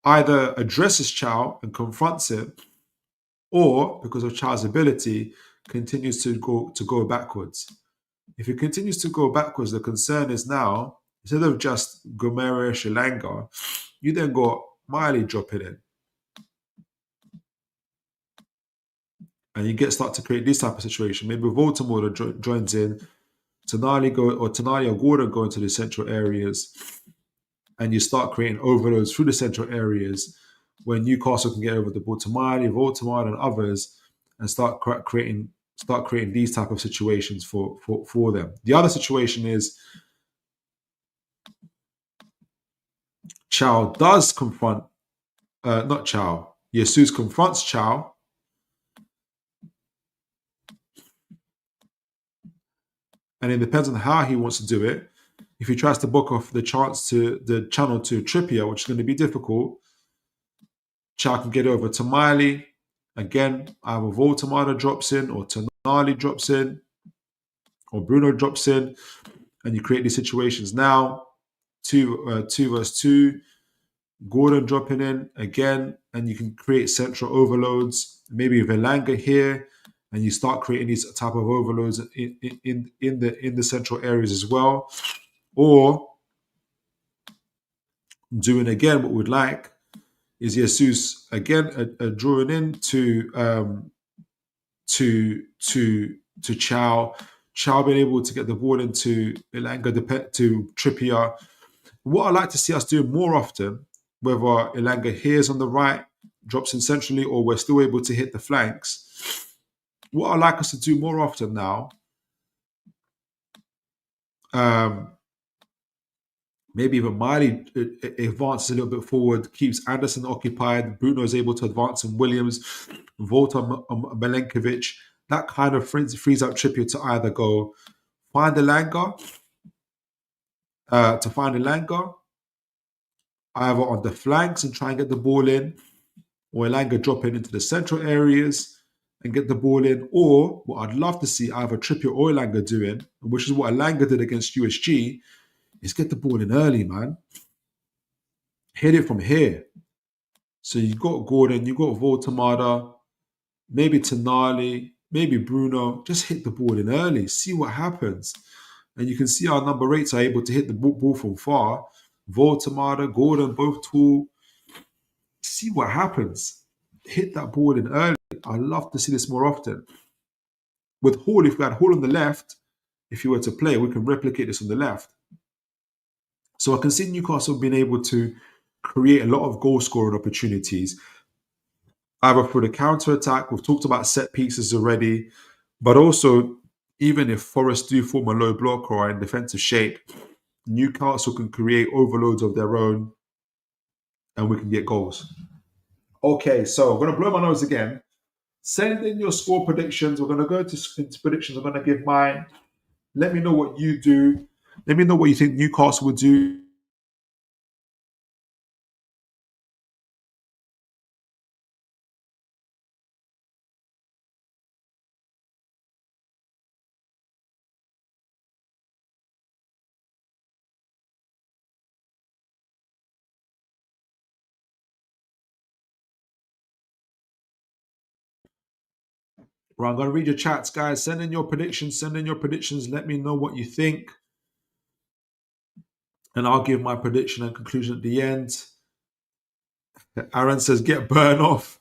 addresses Chow and confronts him, or because of Chow's ability, continues to go backwards. If he continues to go backwards, the concern is now, instead of just Guimaraes, Elanga, you then got Miley dropping in. And you start to create this type of situation. Maybe Voltemada joins in, Tonali or Gordon go into the central areas, and you start creating overloads through the central areas when Newcastle can get over the ball to Miley, Voltemada, and others, and start creating these type of situations for them. The other situation is Chow does confront, not Chow, Jesus confronts Chow. And it depends on how he wants to do it. If he tries to book off the channel to Trippier, which is going to be difficult, Chow can get over to Miley. Again, either Voltemada drops in, or Tonali drops in, or Bruno drops in, and you create these situations now. 2 versus 2. Gordon dropping in again, and you can create central overloads. Maybe Elanga here, and you start creating these type of overloads in the central areas as well. Or doing again what we'd like is Jesus again drawing in to Chow. Chow being able to get the ball into Elanga to Trippier. What I like to see us doing more often, whether Elanga here is on the right, drops in centrally, or we're still able to hit the flanks. What I like us to do more often now, maybe even Miley advances a little bit forward, keeps Anderson occupied, Bruno is able to advance, and Williams, Volta, Milenkovic. That kind of frees up Trippier to either go find Elanga, either on the flanks and try and get the ball in, or Elanga dropping into the central areas and get the ball in, or what I'd love to see either Trippier or Elanga doing, which is what Elanga did against USG, is get the ball in early, man. Hit it from here. So you got Gordon, you got Voltamada, maybe Tonali, maybe Bruno. Just hit the ball in early. See what happens. And you can see our number 8s are able to hit the ball from far. Voltamada, Gordon, both tall. See what happens. Hit that ball in early. I love to see this more often. With Hall, if we had Hall on the left, if you were to play, we can replicate this on the left. So I can see Newcastle being able to create a lot of goal scoring opportunities, either through the counter attack. We've talked about set pieces already, but also even if Forest do form a low block or are in defensive shape, Newcastle can create overloads of their own, and we can get goals. Okay, so I'm going to blow my nose again. Send in your score predictions. We're going to go into predictions. I'm going to give mine. Let me know what you do. Let me know what you think Newcastle would do. Right, I'm going to read your chats, guys. Send in your predictions. Send in your predictions. Let me know what you think. And I'll give my prediction and conclusion at the end. Aaron says, get burn off.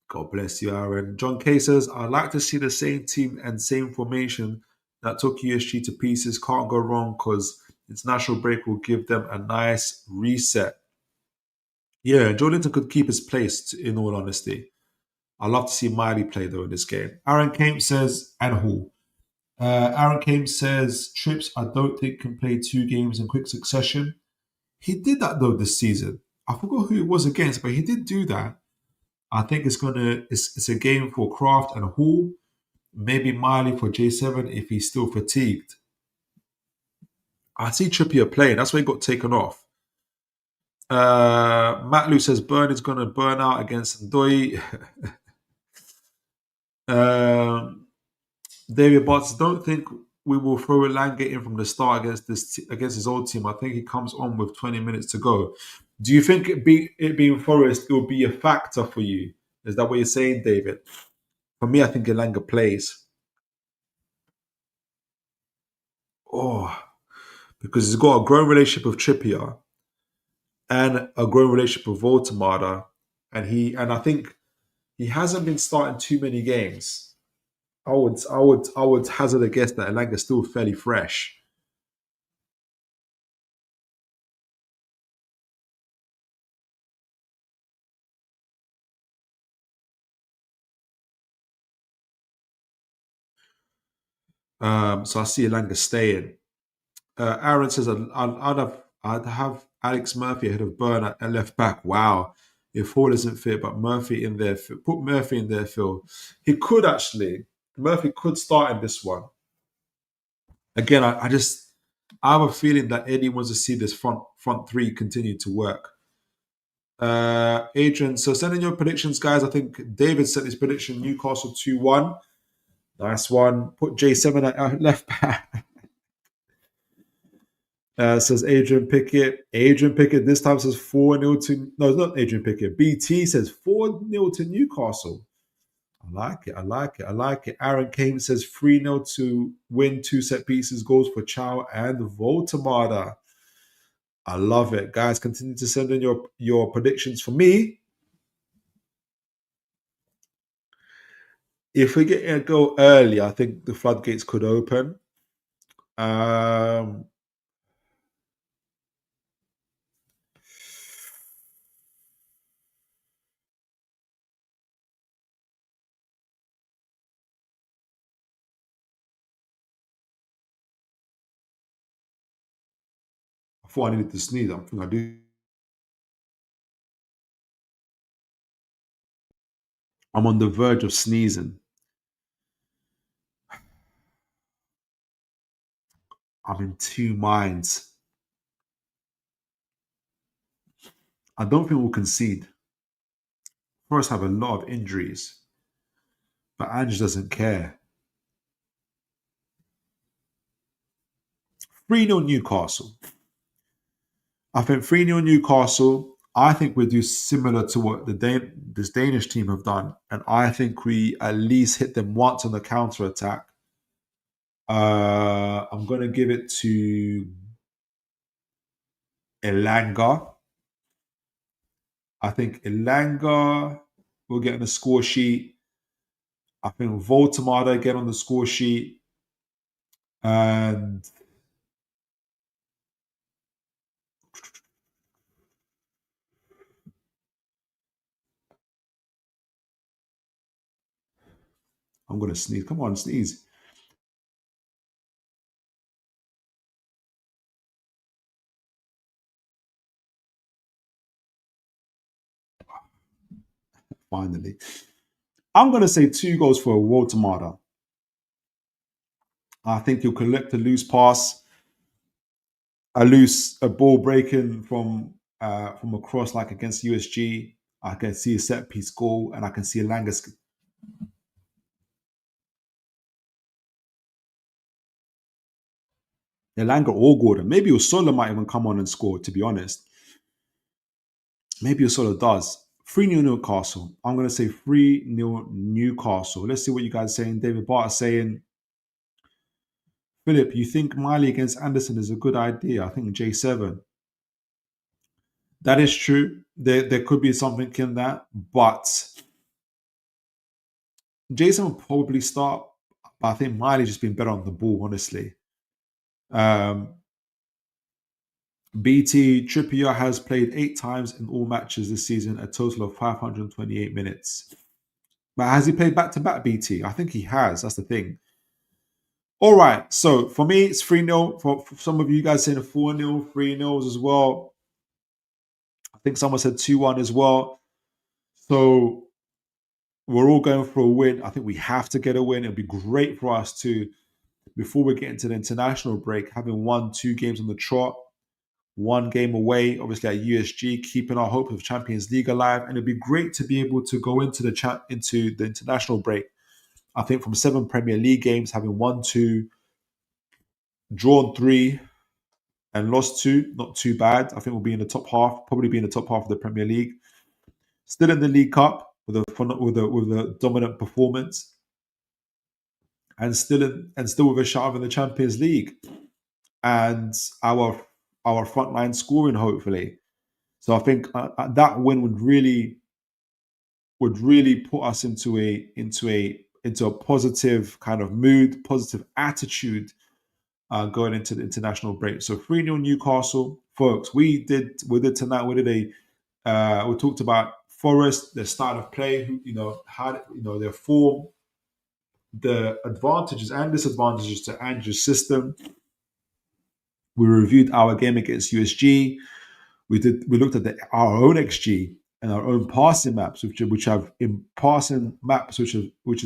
God bless you, Aaron. John K says, I'd like to see the same team and same formation that took USG to pieces. Can't go wrong because international break will give them a nice reset. Yeah, Jordan could keep his place, in all honesty. I'd love to see Miley play, though, in this game. Aaron Kemp says, and Hall. Aaron Kemp says, Trips, I don't think can play 2 games in quick succession. He did that, though, this season. I forgot who it was against, but he did do that. I think it's a game for Kraft and Hall. Maybe Miley for J7 if he's still fatigued. I see Trippier playing. That's why he got taken off. Matt Lou says Burn is going to burn out against Ndoi. David Butts, don't think we will throw Elanga in from the start against his old team. I think he comes on with 20 minutes to go. Do you think it being Forest, it will be a factor for you? Is that what you're saying, David? For me, I think Elanga plays. Oh, because he's got a growing relationship with Trippier and a growing relationship with Voltamada, and I think he hasn't been starting too many games. I would hazard a guess that Elanga's still fairly fresh. So I see Elanga staying. Aaron says I'd have Alex Murphy ahead of Burn at left back. Wow. If Hall isn't fit, but Murphy in there, put Murphy in there, Phil. He could actually. Murphy could start in this one. Again, I have a feeling that Eddie wants to see this front 3 continue to work. Adrian, so send in your predictions, guys. I think David set his prediction Newcastle 2-1. Nice one. Put J7 at left back. Says Adrian Pickett. Adrian Pickett this time says 4-0 to... No, it's not Adrian Pickett. BT says 4-0 to Newcastle. I like it. Aaron Kane says 3-0 to win 2 set pieces, goals for Chow and Voltamada. I love it. Guys, continue to send in your predictions for me. If we get a goal early, I think the floodgates could open. I thought I needed to sneeze. I think I do. I'm on the verge of sneezing. I'm in 2 minds. I don't think we'll concede. Forest have a lot of injuries, but Ange doesn't care. 3-0 Newcastle. I think 3-0 Newcastle. I think we do similar to what this Danish team have done. And I think we at least hit them once on the counter attack. I'm going to give it to Elanga. I think Elanga will get on the score sheet. I think Voltemada get on the score sheet. And I'm going to sneeze. Come on, sneeze. Finally. I'm going to say 2 goals for Voltemada. I think he'll collect a loose pass, a ball breaking from across like against USG. I can see a set piece goal, and I can see Elanga. Elanga or Gordon. Maybe Usola might even come on and score, to be honest. Maybe Usola does. 3-0 Newcastle. I'm going to say 3-0 Newcastle. Let's see what you guys are saying. David Barter saying, Philip, you think Miley against Anderson is a good idea? I think J7. That is true. There could be something in that, but Jason will probably start. But I think Miley's just been better on the ball, honestly. BT Trippier has played 8 times in all matches this season, a total of 528 minutes. But has he played back-to-back, BT? I think he has. That's the thing. All right. So for me, it's 3-0. For some of you guys saying 4-0, 3-0s as well. I think someone said 2-1 as well. So we're all going for a win. I think we have to get a win. It'd be great for us to, before we get into the international break, having won 2 games on the trot, 1 game away, obviously at USG, keeping our hope of Champions League alive. And it'd be great to be able to go into the international break. I think from 7 Premier League games, having won 2, drawn 3, and lost 2, not too bad. I think we'll be in the top half, probably be in the top half of the Premier League. Still in the League Cup with a dominant performance, and still with a shot in the Champions League, and our frontline scoring hopefully. So I think that win would really put us into a positive kind of mood, positive attitude going into the international break. So 3-0 Newcastle, folks. We did tonight. We talked about Forest, their style of play, their form, the advantages and disadvantages to Andrew's system. We reviewed our game against USG. We looked at our own XG and our own passing maps, which has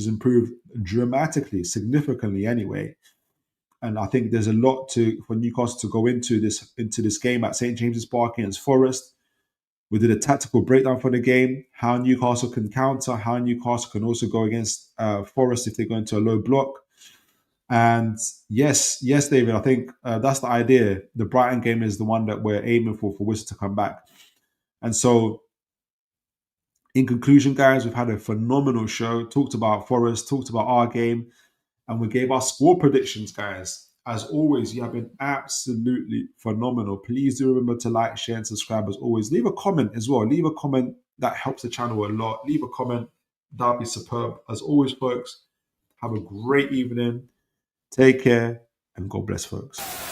improved dramatically, significantly anyway. And I think there's a lot for Newcastle to go into this game at St James's Park against Forest. We did a tactical breakdown for the game, how Newcastle can counter, how Newcastle can also go against Forest if they go into a low block. And yes, David, I think that's the idea. The Brighton game is the one that we're aiming for Worcester to come back. And so, in conclusion, guys, we've had a phenomenal show. Talked about Forest, talked about our game, and we gave our score predictions, guys. As always, you have been absolutely phenomenal. Please do remember to like, share, and subscribe as always. Leave a comment as well. Leave a comment. That helps the channel a lot. Leave a comment. That'll be superb. As always, folks, have a great evening. Take care, and God bless, folks.